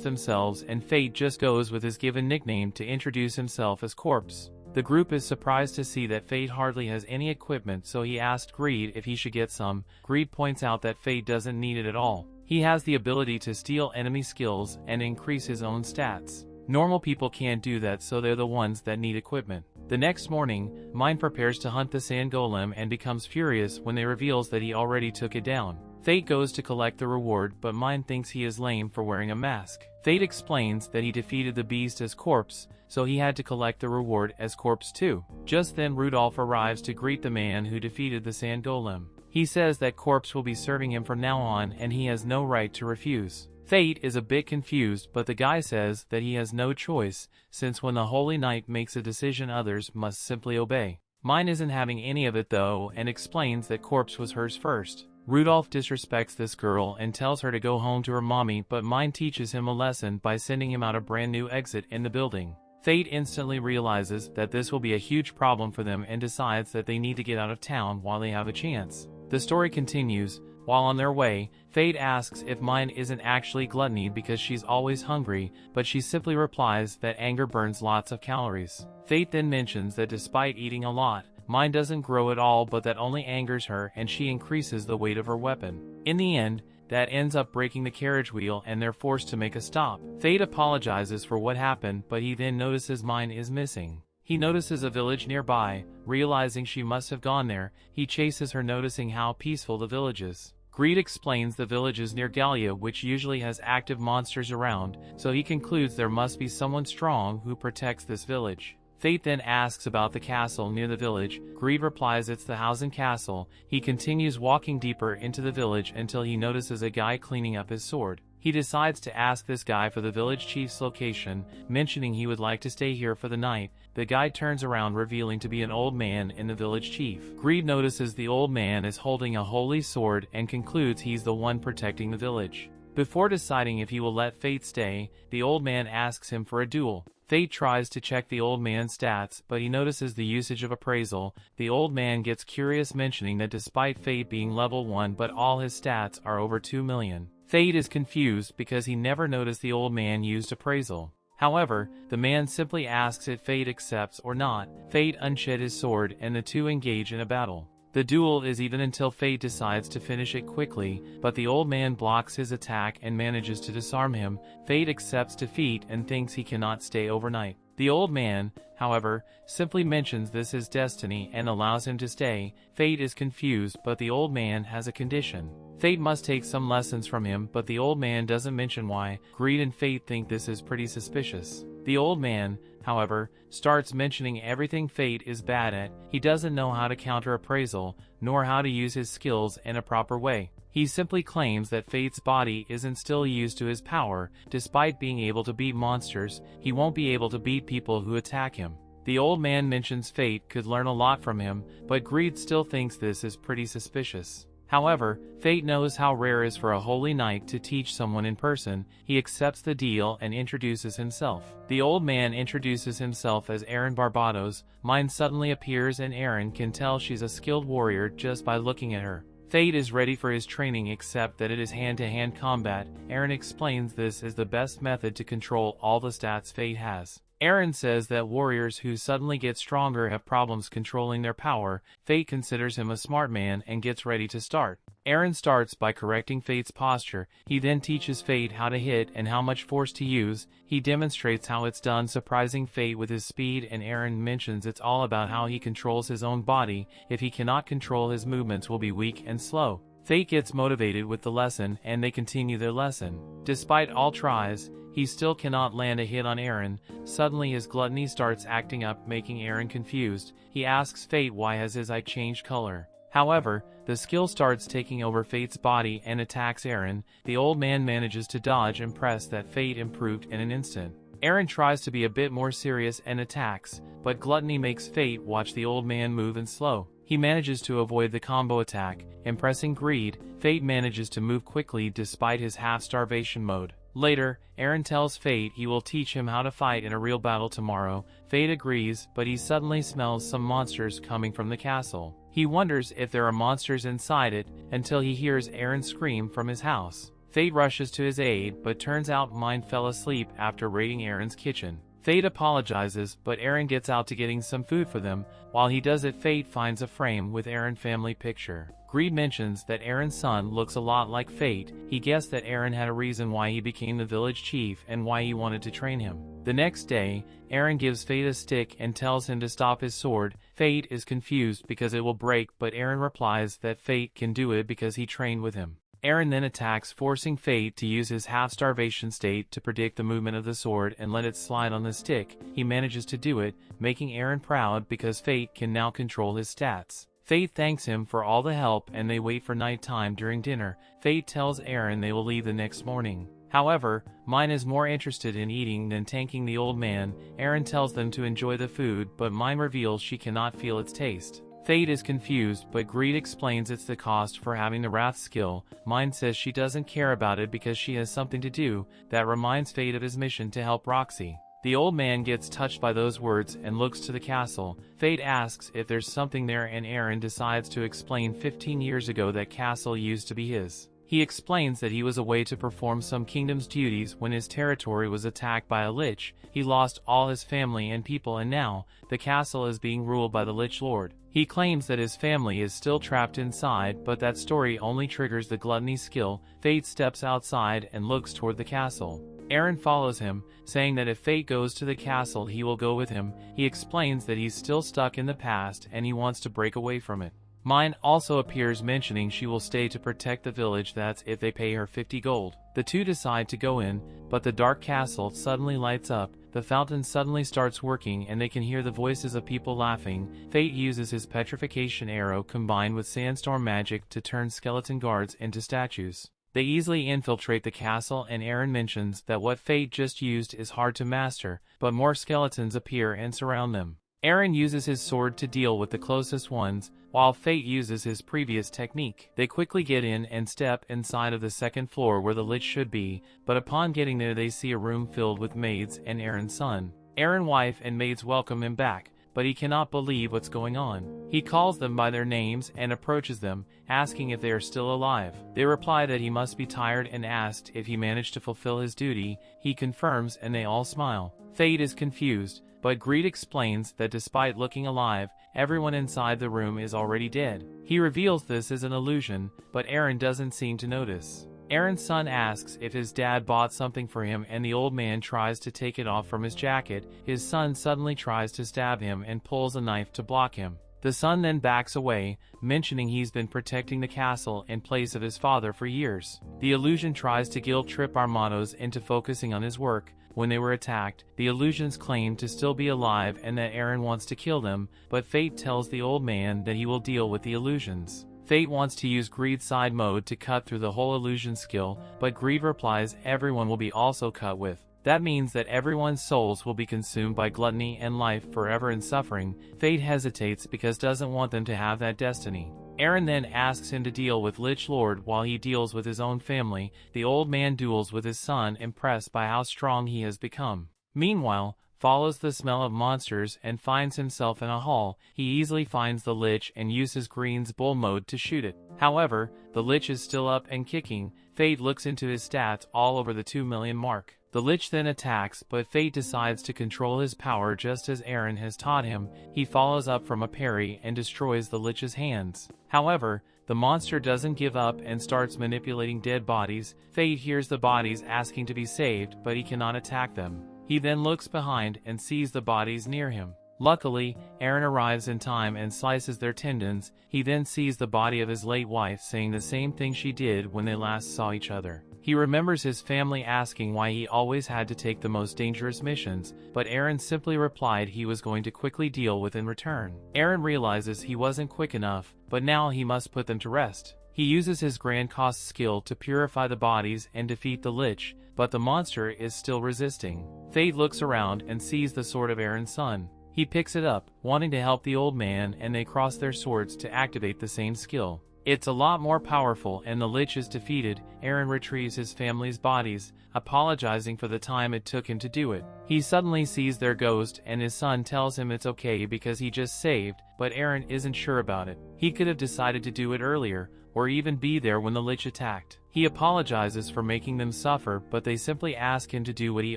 themselves and Fate just goes with his given nickname to introduce himself as Corpse. The group is surprised to see that Fate hardly has any equipment, so he asked Greed if he should get some. Greed points out that Fate doesn't need it at all. He has the ability to steal enemy skills and increase his own stats. Normal people can't do that, so they're the ones that need equipment. The next morning, Mine prepares to hunt the sand golem and becomes furious when they reveals that he already took it down. Fate goes to collect the reward, but Mine thinks he is lame for wearing a mask. Fate explains that he defeated the beast as Corpse, so he had to collect the reward as Corpse too. Just then Rudolph arrives to greet the man who defeated the sand golem. He says that Corpse will be serving him from now on and he has no right to refuse. Fate is a bit confused, but the guy says that he has no choice, since when the Holy Knight makes a decision others must simply obey. Mine isn't having any of it though and explains that Corpse was hers first. Rudolph disrespects this girl and tells her to go home to her mommy, but Mine teaches him a lesson by sending him out a brand new exit in the building. Fate instantly realizes that this will be a huge problem for them and decides that they need to get out of town while they have a chance. The story continues. While on their way, Fate asks if Mine isn't actually gluttony because she's always hungry, but she simply replies that anger burns lots of calories. Fate then mentions that despite eating a lot, Mine doesn't grow at all, but that only angers her and she increases the weight of her weapon. In the end, that ends up breaking the carriage wheel and they're forced to make a stop. Fate apologizes for what happened, but he then notices Mine is missing. He notices a village nearby. Realizing she must have gone there, he chases her, noticing how peaceful the village is. Greed explains the village is near Gallia, which usually has active monsters around, so he concludes there must be someone strong who protects this village. Fate then asks about the castle near the village. Greed replies it's the Hausen Castle. He continues walking deeper into the village until he notices a guy cleaning up his sword. He decides to ask this guy for the village chief's location, mentioning he would like to stay here for the night. The guy turns around, revealing to be an old man and the village chief. Greed notices the old man is holding a holy sword and concludes he's the one protecting the village. Before deciding if he will let Fate stay, the old man asks him for a duel. Fate tries to check the old man's stats, but he notices the usage of appraisal. The old man gets curious, mentioning that despite Fate being level 1, but all his stats are over 2 million. Fate is confused because he never noticed the old man used appraisal. However, the man simply asks if Fate accepts or not. Fate unshed his sword and the two engage in a battle. The duel is even until Fate decides to finish it quickly, but the old man blocks his attack and manages to disarm him. Fate accepts defeat and thinks he cannot stay overnight. The old man, however, simply mentions this is destiny and allows him to stay. Fate is confused, but the old man has a condition. Fate must take some lessons from him, but the old man doesn't mention why. Greed and Fate think this is pretty suspicious. The old man, however, starts mentioning everything Fate is bad at. He doesn't know how to counter appraisal, nor how to use his skills in a proper way. He simply claims that Fate's body isn't still used to his power. Despite being able to beat monsters, he won't be able to beat people who attack him. The old man mentions Fate could learn a lot from him, but Greed still thinks this is pretty suspicious. However, Fate knows how rare it is for a holy knight to teach someone in person. He accepts the deal and introduces himself. The old man introduces himself as Aaron Barbados. Mine suddenly appears and Aaron can tell she's a skilled warrior just by looking at her. Fate is ready for his training except that it is hand-to-hand combat. Aaron explains this is the best method to control all the stats Fate has. Aaron says that warriors who suddenly get stronger have problems controlling their power. Fate considers him a smart man and gets ready to start. Aaron starts by correcting Fate's posture. He then teaches Fate how to hit and how much force to use. He demonstrates how it's done, surprising Fate with his speed, and Aaron mentions it's all about how he controls his own body. If he cannot control his movements will be weak and slow. Fate gets motivated with the lesson and they continue their lesson. Despite all tries, he still cannot land a hit on Aaron. Suddenly his gluttony starts acting up, making Aaron confused. He asks Fate why has his eye changed color. However, the skill starts taking over Fate's body and attacks Aaron. The old man manages to dodge, impressed that Fate improved in an instant. Aaron tries to be a bit more serious and attacks, but gluttony makes Fate watch the old man move and slow. He manages to avoid the combo attack, impressing Greed. Fate manages to move quickly despite his half-starvation mode. Later, Aaron tells Fate he will teach him how to fight in a real battle tomorrow. Fate agrees, but he suddenly smells some monsters coming from the castle. He wonders if there are monsters inside it, until he hears Aaron scream from his house. Fate rushes to his aid, but turns out Mine fell asleep after raiding Aaron's kitchen. Fate apologizes, but Aaron gets out to getting some food for them. While he does it, Fate finds a frame with Aaron's family picture. Greed mentions that Aaron's son looks a lot like Fate. He guessed that Aaron had a reason why he became the village chief and why he wanted to train him. The next day, Aaron gives Fate a stick and tells him to stop his sword. Fate is confused because it will break, but Aaron replies that Fate can do it because he trained with him. Aaron then attacks, forcing Fate to use his half-starvation state to predict the movement of the sword and let it slide on the stick. He manages to do it, making Aaron proud because Fate can now control his stats. Fate thanks him for all the help and they wait for nighttime during dinner. Fate tells Aaron they will leave the next morning. However, Mine is more interested in eating than tanking the old man. Aaron tells them to enjoy the food, but Mine reveals she cannot feel its taste. Fate is confused, but Greed explains it's the cost for having the Wrath skill. Mine says she doesn't care about it because she has something to do. That reminds Fate of his mission to help Roxy. The old man gets touched by those words and looks to the castle. Fate asks if there's something there and Aaron decides to explain 15 years ago that castle used to be his. He explains that he was away to perform some kingdom's duties when his territory was attacked by a lich. He lost all his family and people and now, the castle is being ruled by the Lich Lord. He claims that his family is still trapped inside, but that story only triggers the gluttony skill. Fate steps outside and looks toward the castle. Aaron follows him, saying that if Fate goes to the castle he will go with him. He explains that he's still stuck in the past and he wants to break away from it. Mine also appears, mentioning she will stay to protect the village, that's if they pay her 50 gold. The two decide to go in, but the dark castle suddenly lights up. The fountain suddenly starts working and they can hear the voices of people laughing. Fate uses his petrification arrow combined with sandstorm magic to turn skeleton guards into statues. They easily infiltrate the castle and Aaron mentions that what Fate just used is hard to master, but more skeletons appear and surround them. Aaron uses his sword to deal with the closest ones, while Fate uses his previous technique. They quickly get in and step inside of the second floor where the lich should be, but upon getting there they see a room filled with maids and Aaron's son. Aaron's wife and maids welcome him back, but he cannot believe what's going on. He calls them by their names and approaches them, asking if they are still alive. They reply that he must be tired and asked if he managed to fulfill his duty. He confirms and they all smile. Fate is confused, but Greed explains that despite looking alive, everyone inside the room is already dead. He reveals this is an illusion, but Aaron doesn't seem to notice. Aaron's son asks if his dad bought something for him and the old man tries to take it off from his jacket. His son suddenly tries to stab him and pulls a knife to block him. The son then backs away, mentioning he's been protecting the castle in place of his father for years. The illusion tries to guilt-trip Armados into focusing on his work. When they were attacked, the illusions claim to still be alive and that Aaron wants to kill them, but Fate tells the old man that he will deal with the illusions. Fate wants to use Greed side mode to cut through the whole illusion skill, but Greed replies everyone will be also cut with. That means that everyone's souls will be consumed by gluttony and life forever in suffering. Fate hesitates because doesn't want them to have that destiny. Aaron then asks him to deal with Lich Lord while he deals with his own family. The old man duels with his son, impressed by how strong he has become. Meanwhile, follows the smell of monsters and finds himself in a hall. He easily finds the Lich and uses Green's bull mode to shoot it. However, the Lich is still up and kicking. Fate looks into his stats all over the 2 million mark. The Lich then attacks, but Fate decides to control his power just as Aaron has taught him. He follows up from a parry and destroys the Lich's hands. However, the monster doesn't give up and starts manipulating dead bodies. Fate hears the bodies asking to be saved, but he cannot attack them. He then looks behind and sees the bodies near him. Luckily, Aaron arrives in time and slices their tendons. He then sees the body of his late wife saying the same thing she did when they last saw each other. He remembers his family asking why he always had to take the most dangerous missions, but Aaron simply replied he was going to quickly deal with in return. Aaron realizes he wasn't quick enough, but now he must put them to rest. He uses his Grand Cost skill to purify the bodies and defeat the Lich, but the monster is still resisting. Fate looks around and sees the sword of Aaron's son. He picks it up, wanting to help the old man, and they cross their swords to activate the same skill. It's a lot more powerful and the Lich is defeated. Aaron retrieves his family's bodies, apologizing for the time it took him to do it. He suddenly sees their ghost and his son tells him it's okay because he just saved, but Aaron isn't sure about it. He could have decided to do it earlier, or even be there when the Lich attacked. He apologizes for making them suffer, but they simply ask him to do what he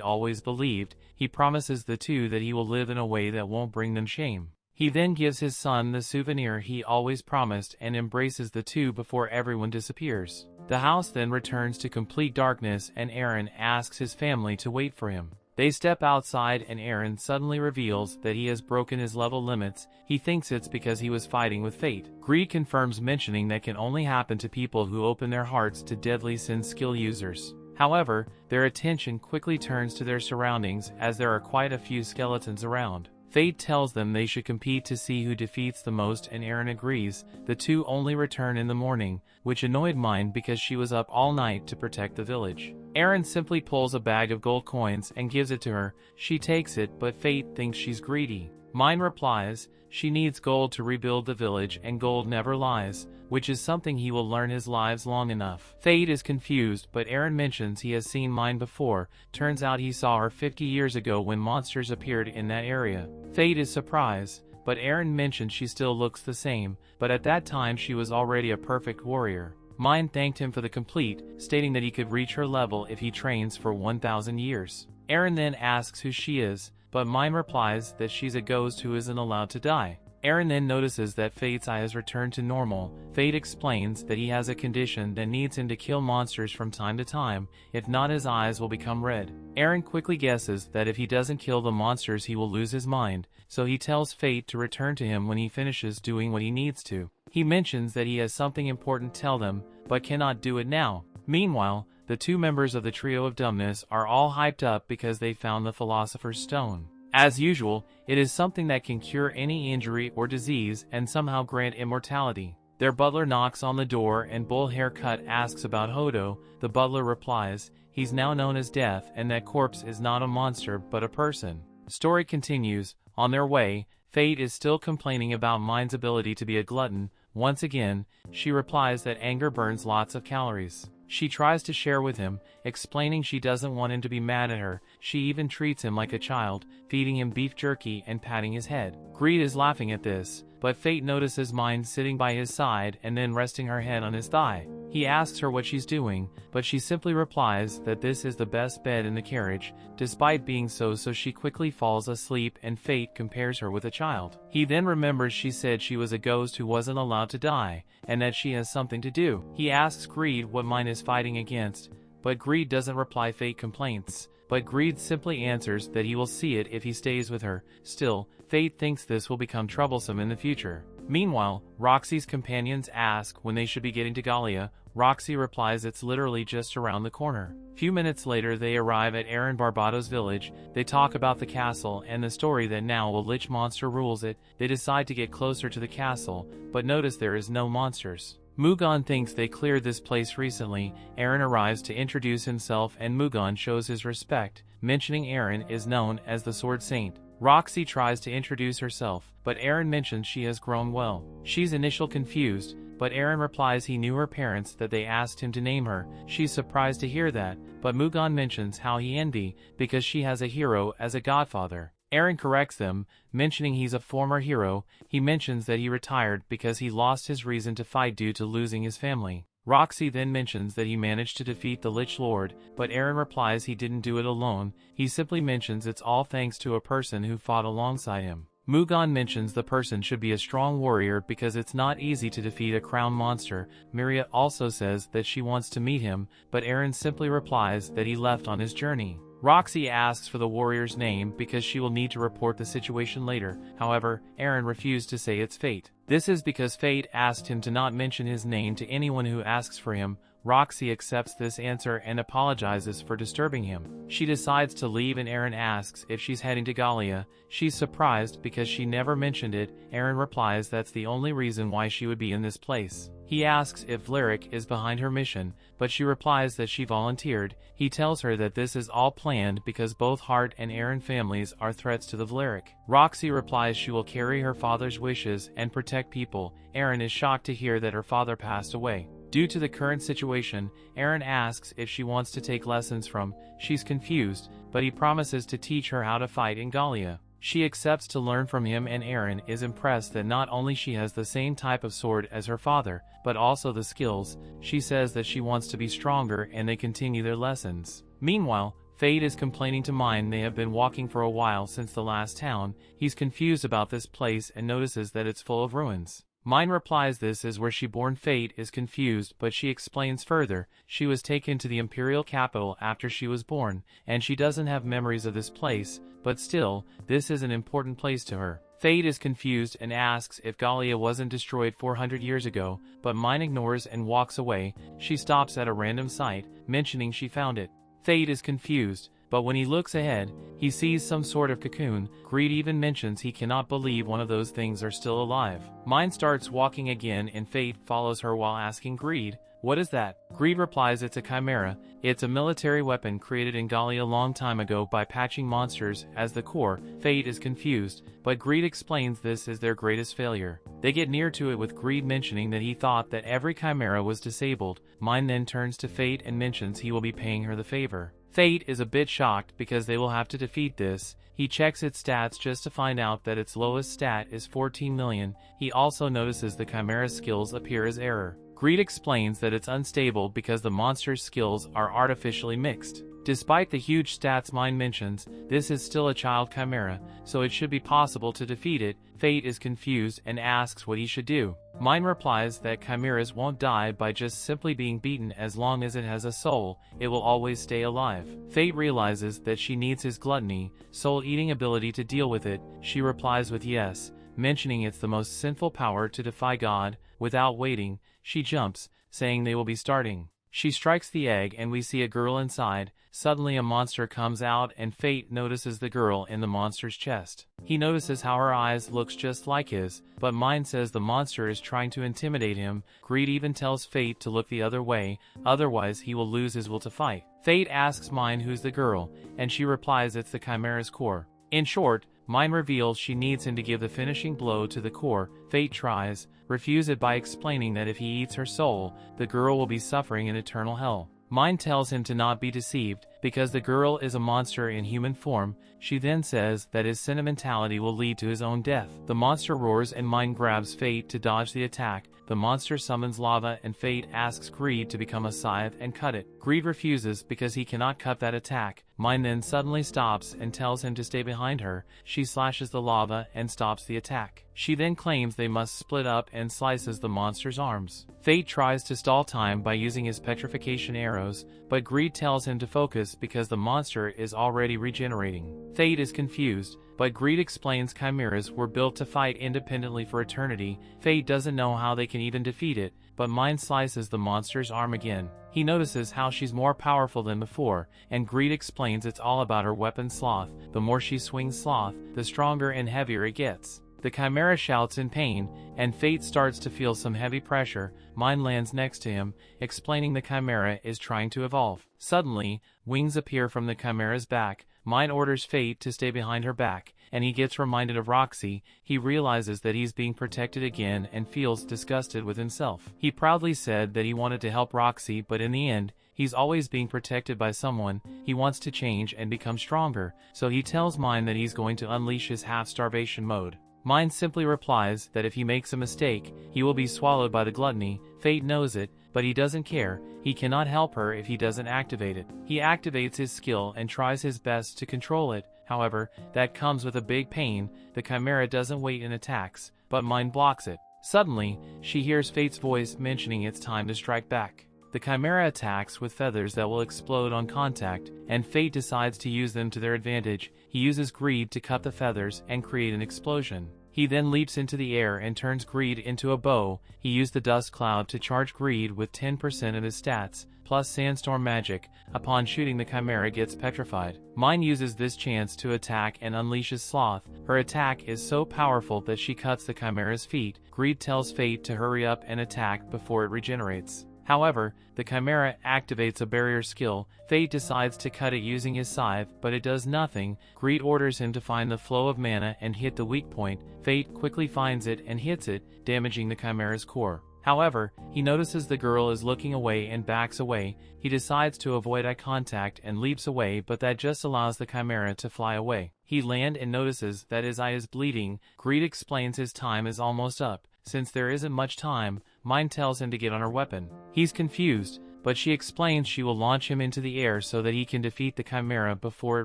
always believed. He promises the two that he will live in a way that won't bring them shame. He then gives his son the souvenir he always promised and embraces the two before everyone disappears. The house then returns to complete darkness and Aaron asks his family to wait for him. They step outside and Aaron suddenly reveals that he has broken his level limits. He thinks it's because he was fighting with Fate. Greed confirms, mentioning that can only happen to people who open their hearts to deadly sin skill users. However, their attention quickly turns to their surroundings as there are quite a few skeletons around. Fate tells them they should compete to see who defeats the most and Aaron agrees. The two only return in the morning, which annoyed Mine because she was up all night to protect the village. Aaron simply pulls a bag of gold coins and gives it to her. She takes it, but Fate thinks she's greedy. Mine replies she needs gold to rebuild the village and gold never lies, which is something he will learn his lives long enough. Fate is confused, but Aaron mentions he has seen Mine before. Turns out he saw her 50 years ago when monsters appeared in that area. Fate is surprised, but Aaron mentions she still looks the same, but at that time she was already a perfect warrior. Mine thanked him for the complete, stating that he could reach her level if he trains for 1,000 years. Aaron then asks who she is, but Mine replies that she's a ghost who isn't allowed to die. Aaron then notices that Fate's eye has returned to normal. Fate explains that he has a condition that needs him to kill monsters from time to time, if not his eyes will become red. Aaron quickly guesses that if he doesn't kill the monsters he will lose his mind, so he tells Fate to return to him when he finishes doing what he needs to. He mentions that he has something important to tell them, but cannot do it now. Meanwhile, the two members of the Trio of Dumbness are all hyped up because they found the Philosopher's Stone. As usual, it is something that can cure any injury or disease and somehow grant immortality. Their butler knocks on the door and Bull Haircut asks about Hodo. The butler replies he's now known as Death and that corpse is not a monster but a person. Story continues. On their way, Fate is still complaining about Mine's ability to be a glutton. Once again, she replies that anger burns lots of calories. She tries to share with him, explaining she doesn't want him to be mad at her. She even treats him like a child, feeding him beef jerky and patting his head. Greed is laughing at this, but Fate notices Mine sitting by his side and then resting her head on his thigh. He asks her what she's doing, but she simply replies that this is the best bed in the carriage. Despite being so she quickly falls asleep and Fate compares her with a child. He then remembers she said she was a ghost who wasn't allowed to die, and that she has something to do. He asks Greed what Mine is fighting against, but Greed doesn't reply. Fate complains, but Greed simply answers that he will see it if he stays with her. Still, Fate thinks this will become troublesome in the future. Meanwhile, Roxy's companions ask when they should be getting to Galia. Roxy replies it's literally just around the corner. Few minutes later they arrive at Aaron Barbato's village. They talk about the castle and the story that now a lich monster rules it. They decide to get closer to the castle, but notice there is no monsters. Mugan thinks they cleared this place recently. Aaron arrives to introduce himself and Mugan shows his respect, mentioning Aaron is known as the Sword Saint. Roxy tries to introduce herself, but Aaron mentions she has grown well. She's initially confused, but Aaron replies he knew her parents, that they asked him to name her. She's surprised to hear that, but Mugan mentions how he envy because she has a hero as a godfather. Aaron corrects them, mentioning he's a former hero. He mentions that he retired because he lost his reason to fight due to losing his family. Roxy then mentions that he managed to defeat the Lich Lord, but Aaron replies he didn't do it alone. He simply mentions it's all thanks to a person who fought alongside him. Mugan mentions the person should be a strong warrior because it's not easy to defeat a crown monster. Miria also says that she wants to meet him, but Aaron simply replies that he left on his journey. Roxy asks for the warrior's name because she will need to report the situation later. However, Aaron refused to say it's Fate. This is because Fate asked him to not mention his name to anyone who asks for him. Roxy accepts this answer and apologizes for disturbing him. She decides to leave and Aaron asks if she's heading to Gallia. She's surprised because she never mentioned it. Aaron replies that's the only reason why she would be in this place. He asks if Vlerick is behind her mission, but she replies that she volunteered. He tells her that this is all planned because both Hart and Aaron families are threats to the Vlerick. Roxy replies she will carry her father's wishes and protect people. Aaron is shocked to hear that her father passed away. Due to the current situation, Aaron asks if she wants to take lessons from. She's confused, but he promises to teach her how to fight in Gallia. She accepts to learn from him and Aaron is impressed that not only she has the same type of sword as her father, but also the skills. She says that she wants to be stronger and they continue their lessons. Meanwhile, Fate is complaining to Mine they have been walking for a while since the last town. He's confused about this place and notices that it's full of ruins. Mine replies this is where she born. Fate is confused, but she explains further. She was taken to the imperial capital after she was born, and she doesn't have memories of this place, but still, this is an important place to her. Fate is confused and asks if Gallia wasn't destroyed 400 years ago, but Mine ignores and walks away. She stops at a random site, mentioning she found it. Fate is confused, but when he looks ahead, he sees some sort of cocoon. Greed even mentions he cannot believe one of those things are still alive. Mine starts walking again and Fate follows her while asking Greed, "What is that?" Greed replies it's a chimera. It's a military weapon created in Gallia a long time ago by patching monsters as the core. Fate is confused, but Greed explains this is their greatest failure. They get near to it with Greed mentioning that he thought that every chimera was disabled. Mine then turns to Fate and mentions he will be paying her the favor. Fate is a bit shocked because they will have to defeat this. He checks its stats just to find out that its lowest stat is 14 million. He also notices the chimera's skills appear as error. Greed explains that it's unstable because the monster's skills are artificially mixed. Despite the huge stats Mine mentions, this is still a child chimera, so it should be possible to defeat it. Fate is confused and asks what he should do. Mine replies that chimeras won't die by just simply being beaten. As long as it has a soul, it will always stay alive. Fate realizes that she needs his gluttony, soul-eating ability to deal with it. She replies with yes, mentioning it's the most sinful power to defy God. Without waiting, she jumps, saying they will be starting. She strikes the egg and we see a girl inside. Suddenly a monster comes out and Fate notices the girl in the monster's chest. He notices how her eyes looks just like his, but Mine says the monster is trying to intimidate him. Greed even tells Fate to look the other way, otherwise he will lose his will to fight. Fate asks Mine who's the girl, and she replies it's the chimera's core. In short, Mine reveals she needs him to give the finishing blow to the core. Fate tries, refuse it by explaining that if he eats her soul, the girl will be suffering in eternal hell. Mine tells him to not be deceived, because the girl is a monster in human form. She then says that his sentimentality will lead to his own death. The monster roars and Mine grabs Fate to dodge the attack. The monster summons lava and Fate asks Greed to become a scythe and cut it. Greed refuses because he cannot cut that attack. Mine then suddenly stops and tells him to stay behind her. She slashes the lava and stops the attack. She then claims they must split up and slices the monster's arms. Fate tries to stall time by using his petrification arrows, but Greed tells him to focus because the monster is already regenerating. Fate is confused, but Greed explains chimeras were built to fight independently for eternity. Fate doesn't know how they can even defeat it, but Mine slices the monster's arm again. He notices how she's more powerful than before, and Greed explains it's all about her weapon Sloth. The more she swings Sloth, the stronger and heavier it gets. The chimera shouts in pain, and Fate starts to feel some heavy pressure. Mind lands next to him, explaining the chimera is trying to evolve. Suddenly, wings appear from the chimera's back. Mind orders Fate to stay behind her back, and he gets reminded of Roxy. He realizes that he's being protected again and feels disgusted with himself. He proudly said that he wanted to help Roxy, but in the end, he's always being protected by someone. He wants to change and become stronger, so he tells Mind that he's going to unleash his half-starvation mode. Mind simply replies that if he makes a mistake, he will be swallowed by the gluttony. Fate knows it, but he doesn't care. He cannot help her if he doesn't activate it. He activates his skill and tries his best to control it. However, that comes with a big pain. The chimera doesn't wait and attacks, but Mind blocks it. Suddenly, she hears Fate's voice mentioning it's time to strike back. The chimera attacks with feathers that will explode on contact, and Fate decides to use them to their advantage. He uses greed to cut the feathers and create an explosion. He then leaps into the air and turns greed into a bow. He used the dust cloud to charge greed with 10% of his stats, plus sandstorm magic. Upon shooting, the chimera gets petrified. Mind uses this chance to attack and unleashes Sloth. Her attack is so powerful that she cuts the chimera's feet. Greed tells Fate to hurry up and attack before it regenerates. However, the chimera activates a barrier skill. Fate decides to cut it using his scythe, but it does nothing. Greed orders him to find the flow of mana and hit the weak point. Fate quickly finds it and hits it, damaging the chimera's core. However, he notices the girl is looking away and backs away. He decides to avoid eye contact and leaps away, but that just allows the chimera to fly away. He lands and notices that his eye is bleeding. Greed explains his time is almost up. Since there isn't much time, Mind tells him to get on her weapon. He's confused, but she explains she will launch him into the air so that he can defeat the chimera before it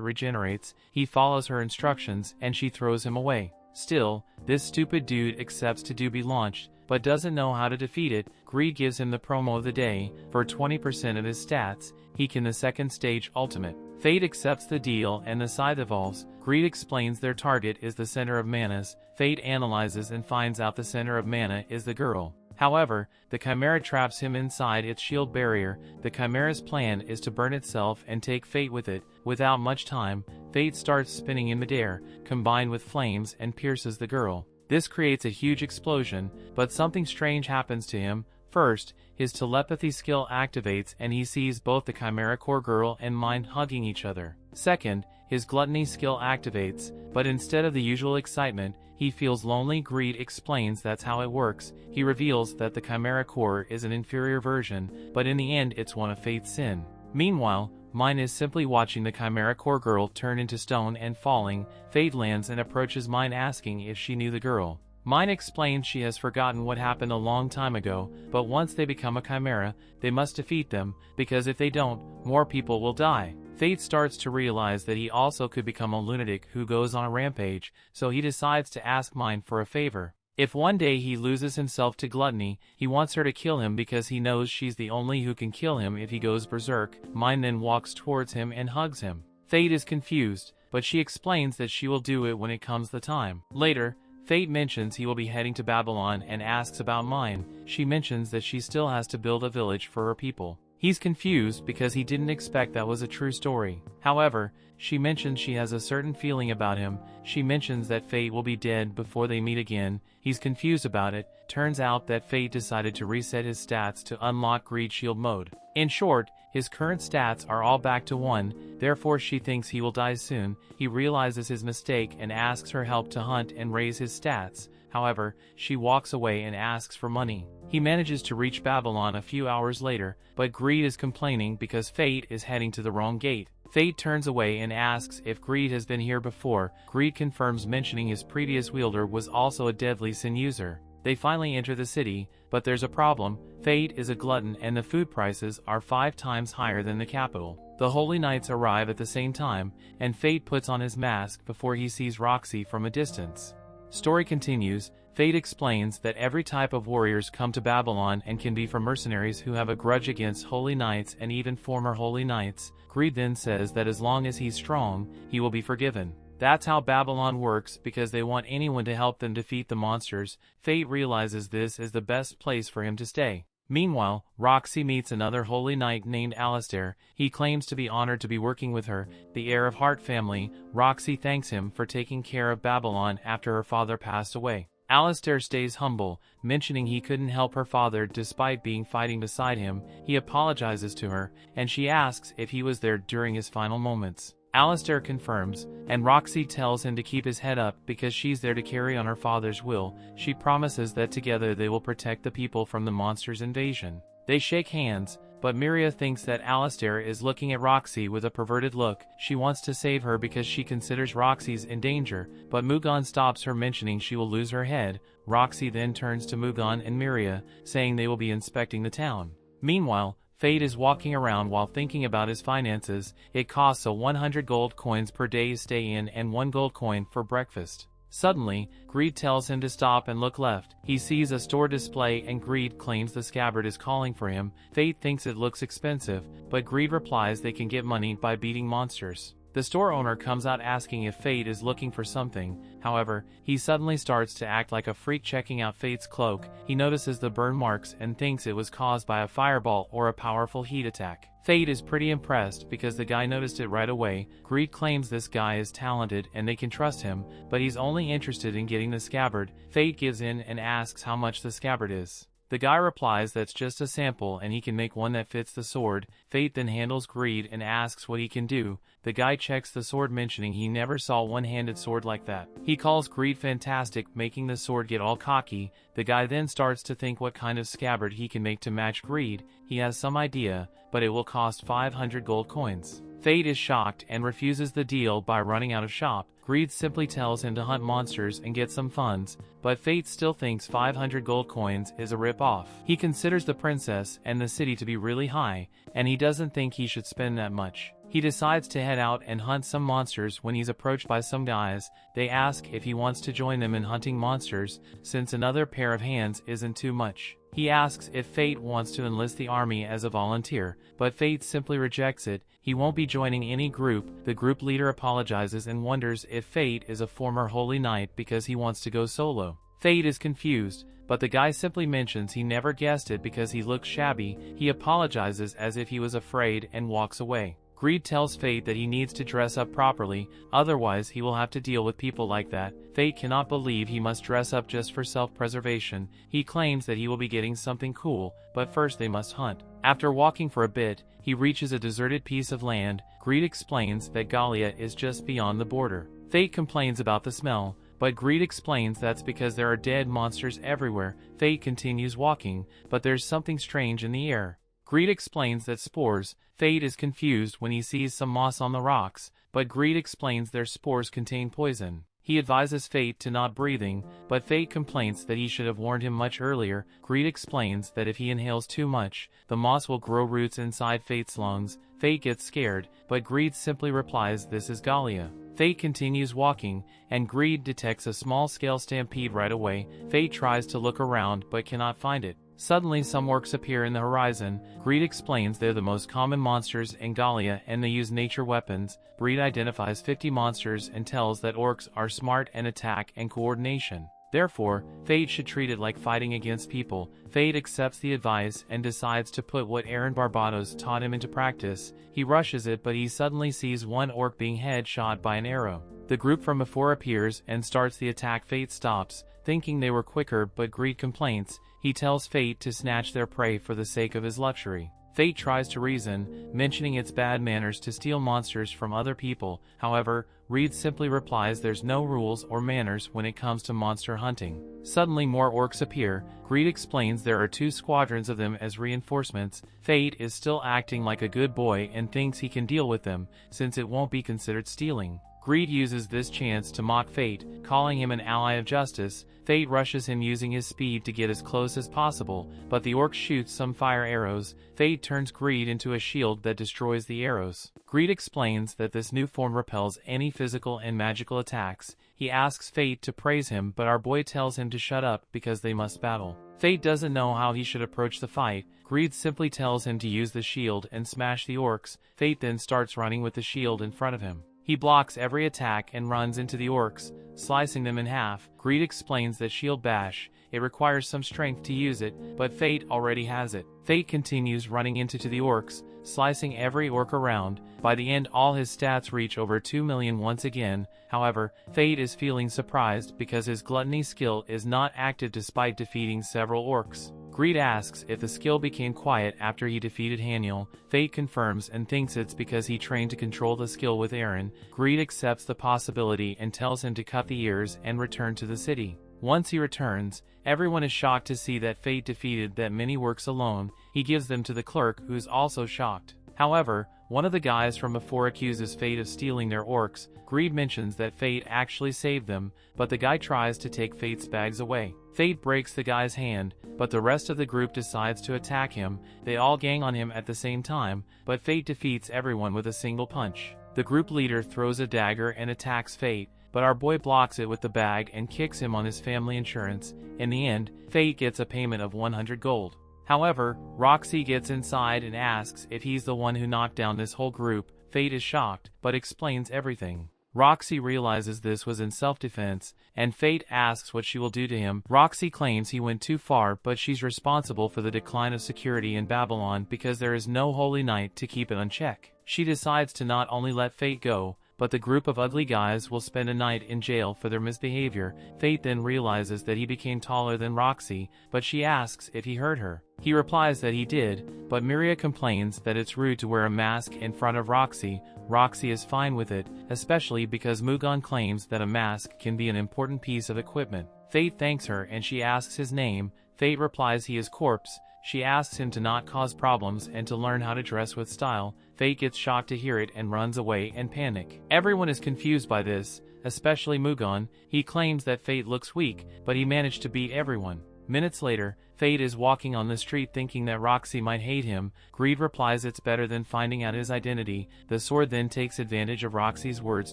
regenerates. He follows her instructions and she throws him away. Still, this stupid dude accepts to be launched, but doesn't know how to defeat it. Greed gives him the promo of the day. For 20% of his stats, he can the second stage ultimate. Fate accepts the deal and the scythe evolves. Greed explains their target is the center of manas. Fate analyzes and finds out the center of mana is the girl. However, the chimera traps him inside its shield barrier. The chimera's plan is to burn itself and take Fate with it. Without much time, Fate starts spinning in midair, combined with flames, and pierces the girl. This creates a huge explosion, but something strange happens to him. First, his telepathy skill activates and he sees both the chimera core girl and Mind hugging each other. Second, his gluttony skill activates, but instead of the usual excitement, he feels lonely. Greed explains that's how it works. He reveals that the chimera core is an inferior version, but in the end it's one of Fate's sin. Meanwhile, Mind is simply watching the chimera core girl turn into stone and falling. Fate lands and approaches Mind asking if she knew the girl. Mind explains she has forgotten what happened a long time ago, but once they become a chimera, they must defeat them, because if they don't, more people will die. Fate starts to realize that he also could become a lunatic who goes on a rampage, so he decides to ask Mind for a favor. If one day he loses himself to gluttony, he wants her to kill him because he knows she's the only who can kill him if he goes berserk. Mind then walks towards him and hugs him. Fate is confused, but she explains that she will do it when it comes the time. Later, Fate mentions he will be heading to Babylon and asks about Mind. She mentions that she still has to build a village for her people. He's confused because he didn't expect that was a true story. However, she mentions she has a certain feeling about him. She mentions that Fate will be dead before they meet again. He's confused about it. Turns out that Fate decided to reset his stats to unlock Greed Shield mode. In short, his current stats are all back to 1, therefore she thinks he will die soon. He realizes his mistake and asks her help to hunt and raise his stats. However, she walks away and asks for money. He manages to reach Babylon a few hours later, but Greed is complaining because Fate is heading to the wrong gate. Fate turns away and asks if Greed has been here before. Greed confirms, mentioning his previous wielder was also a deadly sin user. They finally enter the city, but there's a problem. Fate is a glutton and the food prices are 5 times higher than the capital. The Holy Knights arrive at the same time, and Fate puts on his mask before he sees Roxy from a distance. Story continues. Fate explains that every type of warriors come to Babylon and can be from mercenaries who have a grudge against Holy Knights and even former Holy Knights. Greed then says that as long as he's strong, he will be forgiven. That's how Babylon works because they want anyone to help them defeat the monsters. Fate realizes this is the best place for him to stay. Meanwhile, Roxy meets another holy knight named Alistair. He claims to be honored to be working with her, the heir of Hart family. Roxy thanks him for taking care of Babylon after her father passed away. Alistair stays humble, mentioning he couldn't help her father despite being fighting beside him. He apologizes to her, and she asks if he was there during his final moments. Alistair confirms, and Roxy tells him to keep his head up because she's there to carry on her father's will. She promises that together they will protect the people from the monster's invasion. They shake hands, but Miria thinks that Alistair is looking at Roxy with a perverted look. She wants to save her because she considers Roxy's in danger, but Mugan stops her, mentioning she will lose her head. Roxy then turns to Mugan and Miria, saying they will be inspecting the town. Meanwhile, Fate is walking around while thinking about his finances. It costs 100 gold coins per day stay in and 1 gold coin for breakfast. Suddenly, Greed tells him to stop and look left. He sees a store display and Greed claims the scabbard is calling for him. Fate thinks it looks expensive, but Greed replies they can get money by beating monsters. The store owner comes out asking if Fate is looking for something. However, he suddenly starts to act like a freak, checking out Fate's cloak. He notices the burn marks and thinks it was caused by a fireball or a powerful heat attack. Fate is pretty impressed because the guy noticed it right away. Greed claims this guy is talented and they can trust him, but he's only interested in getting the scabbard. Fate gives in and asks how much the scabbard is. The guy replies that's just a sample and he can make one that fits the sword. Fate then handles Greed and asks what he can do. The guy checks the sword, mentioning he never saw one-handed sword like that. He calls Greed fantastic, making the sword get all cocky. The guy then starts to think what kind of scabbard he can make to match Greed. He has some idea, but it will cost 500 gold coins. Fate is shocked and refuses the deal by running out of shop. Greed simply tells him to hunt monsters and get some funds, but Fate still thinks 500 gold coins is a rip-off. He considers the princess and the city to be really high, and he doesn't think he should spend that much. He decides to head out and hunt some monsters when he's approached by some guys. They ask if he wants to join them in hunting monsters, since another pair of hands isn't too much. He asks if Fate wants to enlist the army as a volunteer, but Fate simply rejects it. He won't be joining any group. The group leader apologizes and wonders if Fate is a former holy knight because he wants to go solo. Fate is confused, but the guy simply mentions he never guessed it because he looks shabby. He apologizes as if he was afraid and walks away. Greed tells Fate that he needs to dress up properly, otherwise he will have to deal with people like that. Fate cannot believe he must dress up just for self-preservation. He claims that he will be getting something cool, but first they must hunt. After walking for a bit, he reaches a deserted piece of land. Greed explains that Gallia is just beyond the border. Fate complains about the smell, but Greed explains that's because there are dead monsters everywhere. Fate continues walking, but there's something strange in the air. Greed explains that spores. Fate is confused when he sees some moss on the rocks, but Greed explains their spores contain poison. He advises Fate to not breathing, but Fate complains that he should have warned him much earlier. Greed explains that if he inhales too much, the moss will grow roots inside Fate's lungs. Fate gets scared, but Greed simply replies this is Gallia. Fate continues walking, and Greed detects a small-scale stampede right away. Fate tries to look around but cannot find it. Suddenly some orcs appear in the horizon. Greed explains they're the most common monsters in Gallia and they use nature weapons. Greed identifies 50 monsters and tells that orcs are smart in attack and coordination. Therefore, Fate should treat it like fighting against people. Fate accepts the advice and decides to put what Aaron Barbados taught him into practice. He rushes it, but he suddenly sees one orc being headshot by an arrow. The group from before appears and starts the attack. Fate stops, thinking they were quicker, but Greed complains. He tells Fate to snatch their prey for the sake of his luxury. Fate tries to reason, mentioning it's bad manners to steal monsters from other people. However, Greed simply replies there's no rules or manners when it comes to monster hunting. Suddenly more orcs appear. Greed explains there are 2 squadrons of them as reinforcements. Fate is still acting like a good boy and thinks he can deal with them, since it won't be considered stealing. Greed uses this chance to mock Fate, calling him an ally of justice. Fate rushes him using his speed to get as close as possible, but the orc shoots some fire arrows. Fate turns Greed into a shield that destroys the arrows. Greed explains that this new form repels any physical and magical attacks. He asks Fate to praise him, but our boy tells him to shut up because they must battle. Fate doesn't know how he should approach the fight. Greed simply tells him to use the shield and smash the orcs. Fate then starts running with the shield in front of him. He blocks every attack and runs into the orcs, slicing them in half. Greed explains that shield bash it requires some strength to use it, but Fate already has it. Fate continues running into the orcs, slicing every orc around. By the end all his stats reach over 2 million once again. However, Fate is feeling surprised because his gluttony skill is not active despite defeating several orcs. Greed asks if the skill became quiet after he defeated Haniel. Fate confirms and thinks it's because he trained to control the skill with Aaron. Greed accepts the possibility and tells him to cut the ears and return to the city. Once he returns, everyone is shocked to see that Fate defeated that many orcs alone. He gives them to the clerk, who is also shocked. However, one of the guys from before accuses Fate of stealing their orcs. Greed mentions that Fate actually saved them, but the guy tries to take Fate's bags away. Fate breaks the guy's hand, but the rest of the group decides to attack him. They all gang on him at the same time, but Fate defeats everyone with a single punch. The group leader throws a dagger and attacks Fate, but our boy blocks it with the bag and kicks him on his family insurance. In the end, Fate gets a payment of 100 gold. However, Roxy gets inside and asks if he's the one who knocked down this whole group. Fate is shocked, but explains everything. Roxy realizes this was in self-defense, and Fate asks what she will do to him. Roxy claims he went too far, but she's responsible for the decline of security in Babylon because there is no holy knight to keep it on check. She decides to not only let Fate go, but the group of ugly guys will spend a night in jail for their misbehavior. Fate then realizes that he became taller than Roxy, but she asks if he hurt her. He replies that he did, but Miria complains that it's rude to wear a mask in front of Roxy. Roxy is fine with it, especially because Mugan claims that a mask can be an important piece of equipment. Fate thanks her and she asks his name. Fate replies he is Corpse. She asks him to not cause problems and to learn how to dress with style. Fate gets shocked to hear it and runs away and panic. Everyone is confused by this, especially Mugan. He claims that Fate looks weak, but he managed to beat everyone. Minutes later, Fate is walking on the street thinking that Roxy might hate him. Greed replies it's better than finding out his identity. The sword then takes advantage of Roxy's words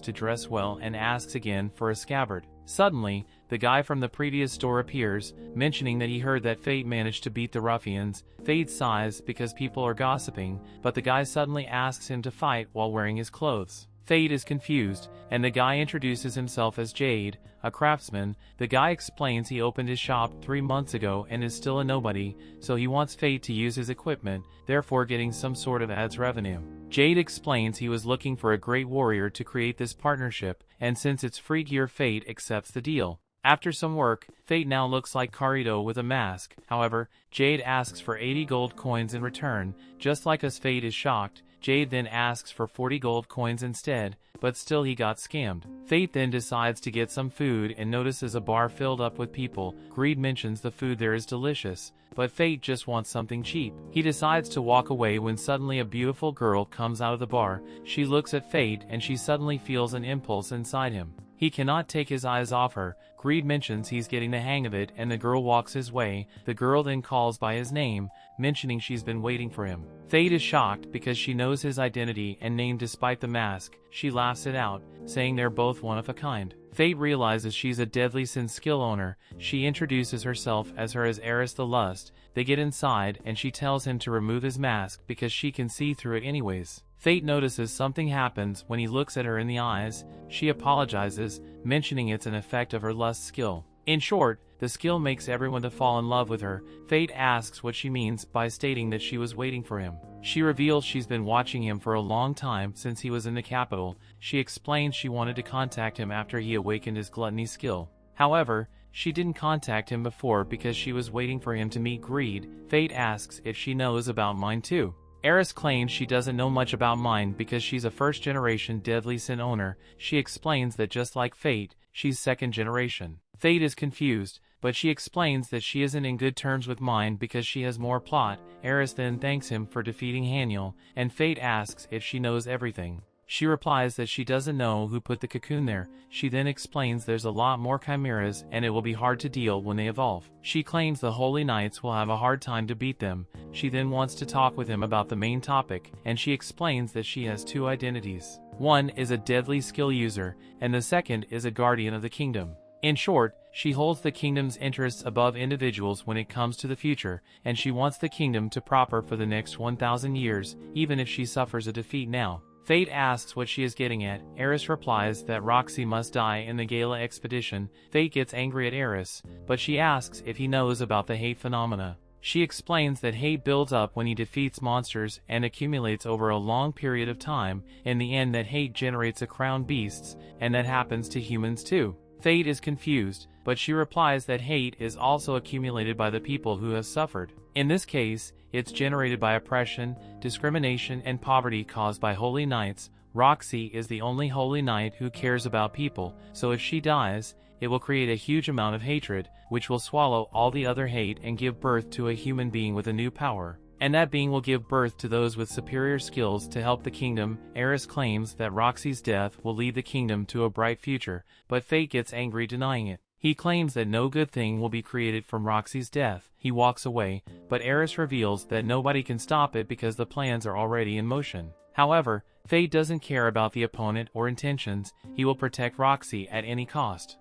to dress well and asks again for a scabbard. Suddenly, the guy from the previous store appears, mentioning that he heard that Fate managed to beat the ruffians. Fate sighs because people are gossiping, but the guy suddenly asks him to fight while wearing his clothes. Fate is confused, and the guy introduces himself as Jade, a craftsman. The guy explains he opened his shop 3 months ago and is still a nobody, so he wants Fate to use his equipment, therefore getting some sort of ads revenue. Jade explains he was looking for a great warrior to create this partnership, and since it's free gear, Fate accepts the deal. After some work, Fate now looks like Karido with a mask. However, Jade asks for 80 gold coins in return. Just like us, Fate is shocked. Jade then asks for 40 gold coins instead, but still he got scammed. Fate then decides to get some food and notices a bar filled up with people. Greed mentions the food there is delicious, but Fate just wants something cheap. He decides to walk away when suddenly a beautiful girl comes out of the bar. She looks at Fate and she suddenly feels an impulse inside him. He cannot take his eyes off her. Greed mentions he's getting the hang of it and the girl walks his way. The girl then calls by his name, mentioning she's been waiting for him. Fate is shocked because she knows his identity and name despite the mask. She laughs it out, saying they're both one of a kind. Fate realizes she's a deadly sin skill owner. She introduces herself as Eris the Lust. They get inside and she tells him to remove his mask because she can see through it anyways. Fate notices something happens when he looks at her in the eyes. She apologizes, mentioning it's an effect of her lust skill. In short, the skill makes everyone to fall in love with her. Fate asks what she means by stating that she was waiting for him. She reveals she's been watching him for a long time since he was in the capital. She explains she wanted to contact him after he awakened his gluttony skill. However, she didn't contact him before because she was waiting for him to meet Greed. Fate asks if she knows about mine too. Eris claims she doesn't know much about mine because she's a first-generation deadly sin owner. She explains that just like Fate, she's second-generation. Fate is confused, but she explains that she isn't in good terms with mine because she has more plot. Eris then thanks him for defeating Haniel, and Fate asks if she knows everything. She replies that she doesn't know who put the cocoon there. She then explains there's a lot more chimeras and it will be hard to deal when they evolve. She claims the Holy Knights will have a hard time to beat them. She then wants to talk with him about the main topic, and she explains that she has two identities. One is a deadly skill user, and the second is a guardian of the kingdom. In short, she holds the kingdom's interests above individuals when it comes to the future, and she wants the kingdom to prosper for the next 1,000 years, even if she suffers a defeat now. Fate asks what she is getting at. Eris replies that Roxy must die in the Gala expedition. Fate gets angry at Eris, but she asks if he knows about the hate phenomena. She explains that hate builds up when he defeats monsters and accumulates over a long period of time. In the end, that hate generates a crowned beasts, and that happens to humans too. Fate is confused, but she replies that hate is also accumulated by the people who have suffered. In this case, it's generated by oppression, discrimination, and poverty caused by holy knights. Roxy is the only holy knight who cares about people, so if she dies, it will create a huge amount of hatred, which will swallow all the other hate and give birth to a human being with a new power. And that being will give birth to those with superior skills to help the kingdom. Eris claims that Roxy's death will lead the kingdom to a bright future, but Fate gets angry denying it. He claims that no good thing will be created from Roxy's death. He walks away, but Eris reveals that nobody can stop it because the plans are already in motion. However, Fate doesn't care about the opponent or intentions. He will protect Roxy at any cost.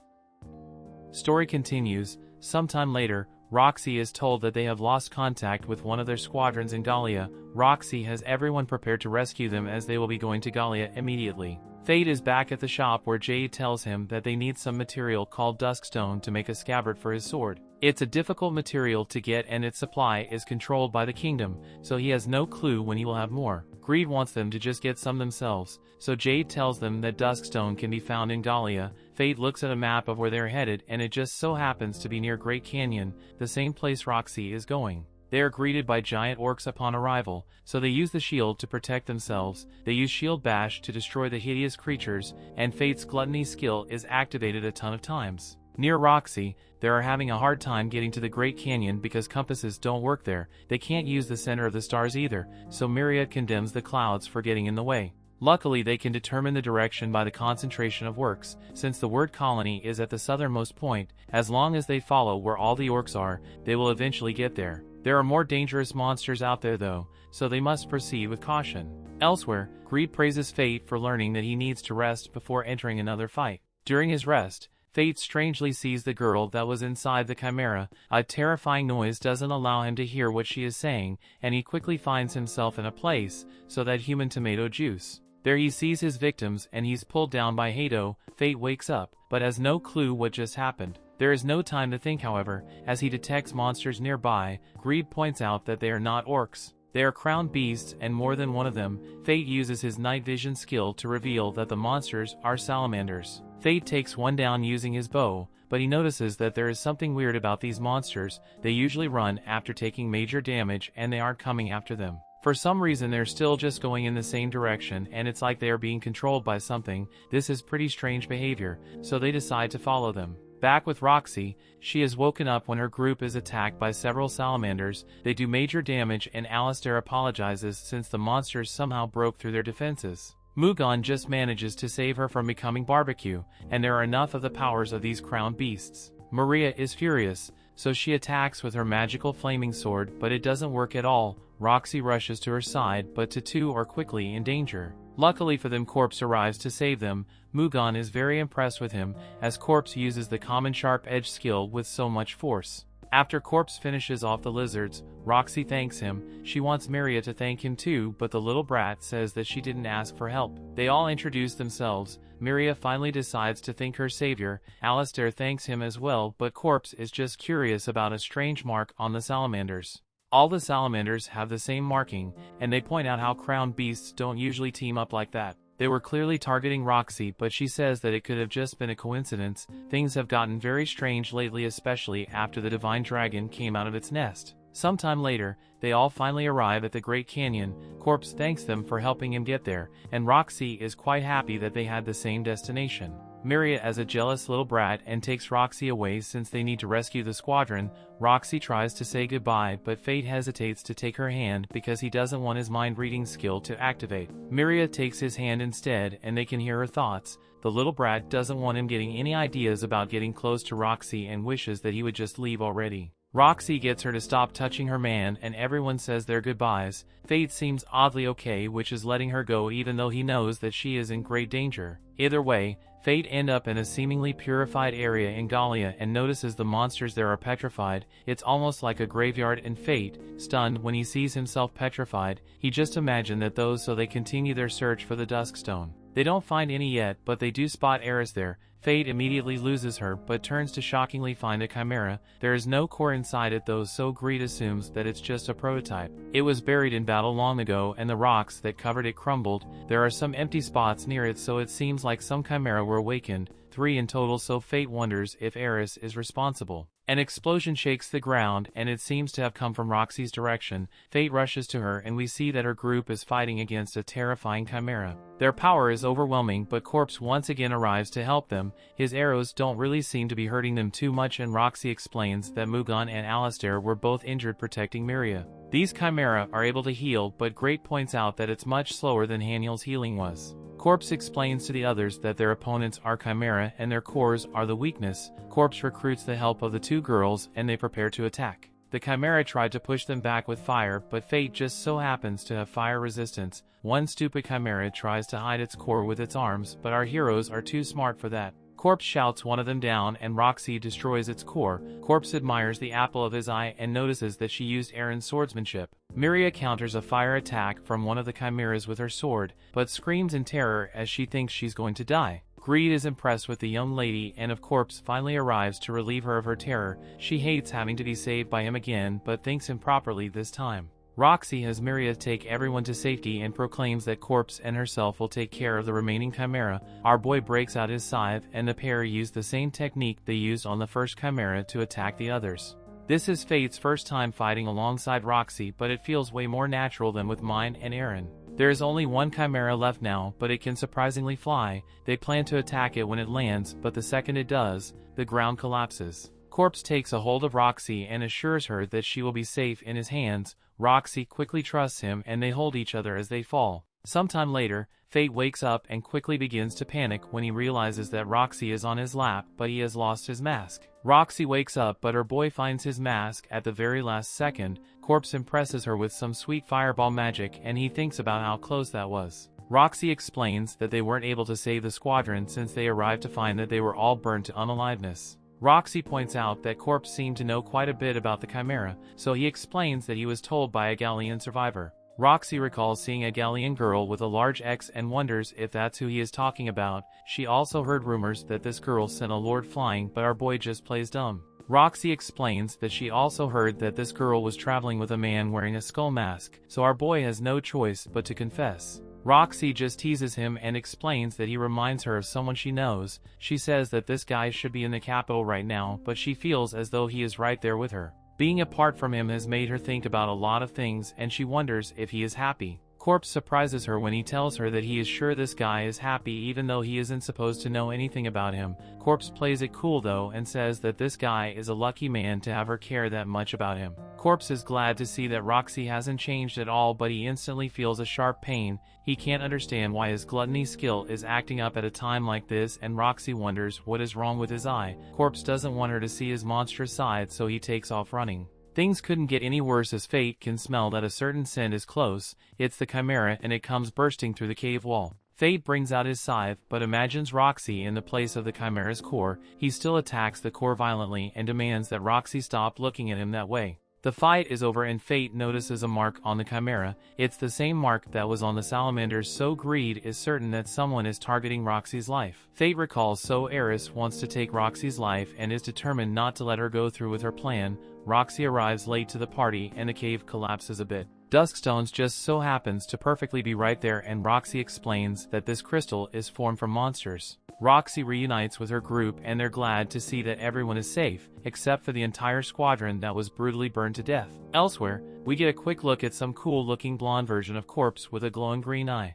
Story continues. Sometime later, Roxy is told that they have lost contact with one of their squadrons in Gallia. Roxy has everyone prepared to rescue them as they will be going to Gallia immediately. Fate is back at the shop where Jade tells him that they need some material called duskstone to make a scabbard for his sword. It's a difficult material to get and its supply is controlled by the kingdom, so he has no clue when he will have more. Greed wants them to just get some themselves, so Jade tells them that duskstone can be found in Gallia. Fate looks at a map of where they're headed and it just so happens to be near Great Canyon, the same place Roxy is going. They are greeted by giant orcs upon arrival, so they use the shield to protect themselves. They use shield bash to destroy the hideous creatures, and Fate's gluttony skill is activated a ton of times. Near Roxy, they are having a hard time getting to the Great Canyon because compasses don't work there. They can't use the center of the stars either, so Myriad condemns the clouds for getting in the way. Luckily, they can determine the direction by the concentration of orcs. Since the word colony is at the southernmost point, as long as they follow where all the orcs are, they will eventually get there. There are more dangerous monsters out there though, so they must proceed with caution. Elsewhere, Greed praises Fate for learning that he needs to rest before entering another fight. During his rest, Fate strangely sees the girl that was inside the chimera. A terrifying noise doesn't allow him to hear what she is saying, and he quickly finds himself in a place, so that human tomato juice. There he sees his victims and he's pulled down by Hato. Fate wakes up, but has no clue what just happened. There is no time to think however, as he detects monsters nearby. Greed points out that they are not orcs. They are crowned beasts and more than one of them. Fate uses his night vision skill to reveal that the monsters are salamanders. Fate takes one down using his bow, but he notices that there is something weird about these monsters. They usually run after taking major damage and they aren't coming after them. For some reason they're still just going in the same direction and it's like they are being controlled by something. This is pretty strange behavior, so they decide to follow them. Back with Roxy, she is woken up when her group is attacked by several salamanders. They do major damage and Alistair apologizes since the monsters somehow broke through their defenses. Mugan just manages to save her from becoming barbecue, and there are enough of the powers of these crowned beasts. Maria is furious, so she attacks with her magical flaming sword, but it doesn't work at all. Roxy rushes to her side, but the two are quickly in danger. Luckily for them, Corpse arrives to save them. Mugan is very impressed with him, as Corpse uses the common sharp edge skill with so much force. After Corpse finishes off the lizards, Roxy thanks him. She wants Maria to thank him too, but the little brat says that she didn't ask for help. They all introduce themselves. Maria finally decides to thank her savior. Alistair thanks him as well, but Corpse is just curious about a strange mark on the salamanders. All the salamanders have the same marking, and they point out how crowned beasts don't usually team up like that. They were clearly targeting Roxy, but she says that it could have just been a coincidence. Things have gotten very strange lately, especially after the divine dragon came out of its nest. Sometime later, they all finally arrive at the Great Canyon. Corpse thanks them for helping him get there, and Roxy is quite happy that they had the same destination. Maria as a jealous little brat and takes Roxy away since they need to rescue the squadron. Roxy tries to say goodbye, but Fate hesitates to take her hand because he doesn't want his mind-reading skill to activate. Maria takes his hand instead and they can hear her thoughts. The little brat doesn't want him getting any ideas about getting close to Roxy and wishes that he would just leave already. Roxy gets her to stop touching her man and everyone says their goodbyes. Fate seems oddly okay, which is letting her go even though he knows that she is in great danger. Either way, Fate ends up in a seemingly purified area in Gallia and notices the monsters there are petrified. It's almost like a graveyard, and Fate, stunned when he sees himself petrified, he just imagined that those, so they continue their search for the Duskstone. They don't find any yet, but they do spot Eris there. Fate immediately loses her, but turns to shockingly find a chimera. There is no core inside it though, so Greed assumes that it's just a prototype. It was buried in battle long ago and the rocks that covered it crumbled. There are some empty spots near it, so it seems like some chimera were awakened. 3 in total, so Fate wonders if Eris is responsible. An explosion shakes the ground, and it seems to have come from Roxy's direction. Fate rushes to her, and we see that her group is fighting against a terrifying chimera. Their power is overwhelming, but Corpse once again arrives to help them. His arrows don't really seem to be hurting them too much, and Roxy explains that Mugan and Alistair were both injured protecting Miria. These chimera are able to heal, but Great points out that it's much slower than Haniel's healing was. Corpse explains to the others that their opponents are chimera and their cores are the weakness. Corpse recruits the help of the 2 girls and they prepare to attack. The chimera tried to push them back with fire, but Fate just so happens to have fire resistance. One stupid chimera tries to hide its core with its arms, but our heroes are too smart for that. Corpse shouts one of them down and Roxy destroys its core. Corpse admires the apple of his eye and notices that she used Aaron's swordsmanship. Miria counters a fire attack from one of the chimeras with her sword, but screams in terror as she thinks she's going to die. Greed is impressed with the young lady and of Corpse finally arrives to relieve her of her terror. She hates having to be saved by him again, but thanks him properly this time. Roxy has Miria take everyone to safety and proclaims that Corpse and herself will take care of the remaining chimera. Our boy breaks out his scythe and the pair use the same technique they used on the first chimera to attack the others. This is Fate's first time fighting alongside Roxy, but it feels way more natural than with mine and Aaron. There is only one chimera left now, but it can surprisingly fly. They plan to attack it when it lands, but the second it does, the ground collapses. Corpse takes a hold of Roxy and assures her that she will be safe in his hands. Roxy quickly trusts him and they hold each other as they fall. Sometime later, Fate wakes up and quickly begins to panic when he realizes that Roxy is on his lap, but he has lost his mask. Roxy wakes up, but her boy finds his mask at the very last second. Corpse impresses her with some sweet fireball magic and he thinks about how close that was. Roxy explains that they weren't able to save the squadron since they arrived to find that they were all burned to unaliveness. Roxy points out that Corpse seemed to know quite a bit about the chimera, so he explains that he was told by a Gallian survivor. Roxy recalls seeing a Gallian girl with a large X and wonders if that's who he is talking about. She also heard rumors that this girl sent a lord flying, but our boy just plays dumb. Roxy explains that she also heard that this girl was traveling with a man wearing a skull mask, so our boy has no choice but to confess. Roxy just teases him and explains that he reminds her of someone she knows. She says that this guy should be in the capital right now, but she feels as though he is right there with her. Being apart from him has made her think about a lot of things and she wonders if he is happy. Corpse surprises her when he tells her that he is sure this guy is happy even though he isn't supposed to know anything about him. Corpse plays it cool though and says that this guy is a lucky man to have her care that much about him. Corpse is glad to see that Roxy hasn't changed at all, but he instantly feels a sharp pain. He can't understand why his gluttony skill is acting up at a time like this, and Roxy wonders what is wrong with his eye. Corpse doesn't want her to see his monstrous side, so he takes off running. Things couldn't get any worse as Fate can smell that a certain scent is close. It's the chimera and it comes bursting through the cave wall. Fate brings out his scythe, but imagines Roxy in the place of the chimera's core. He still attacks the core violently and demands that Roxy stop looking at him that way. The fight is over and Fate notices a mark on the chimera. It's the same mark that was on the salamanders, so Greed is certain that someone is targeting Roxy's life. Fate recalls so Eris wants to take Roxy's life and is determined not to let her go through with her plan. Roxy arrives late to the party and the cave collapses a bit. Duskstones just so happens to perfectly be right there, and Roxy explains that this crystal is formed from monsters. Roxy reunites with her group and they're glad to see that everyone is safe, except for the entire squadron that was brutally burned to death. Elsewhere, we get a quick look at some cool looking blonde version of Corpse with a glowing green eye.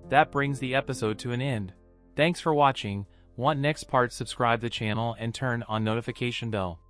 That brings the episode to an end. Thanks for watching. Want next part? Subscribe the channel and turn on notification bell.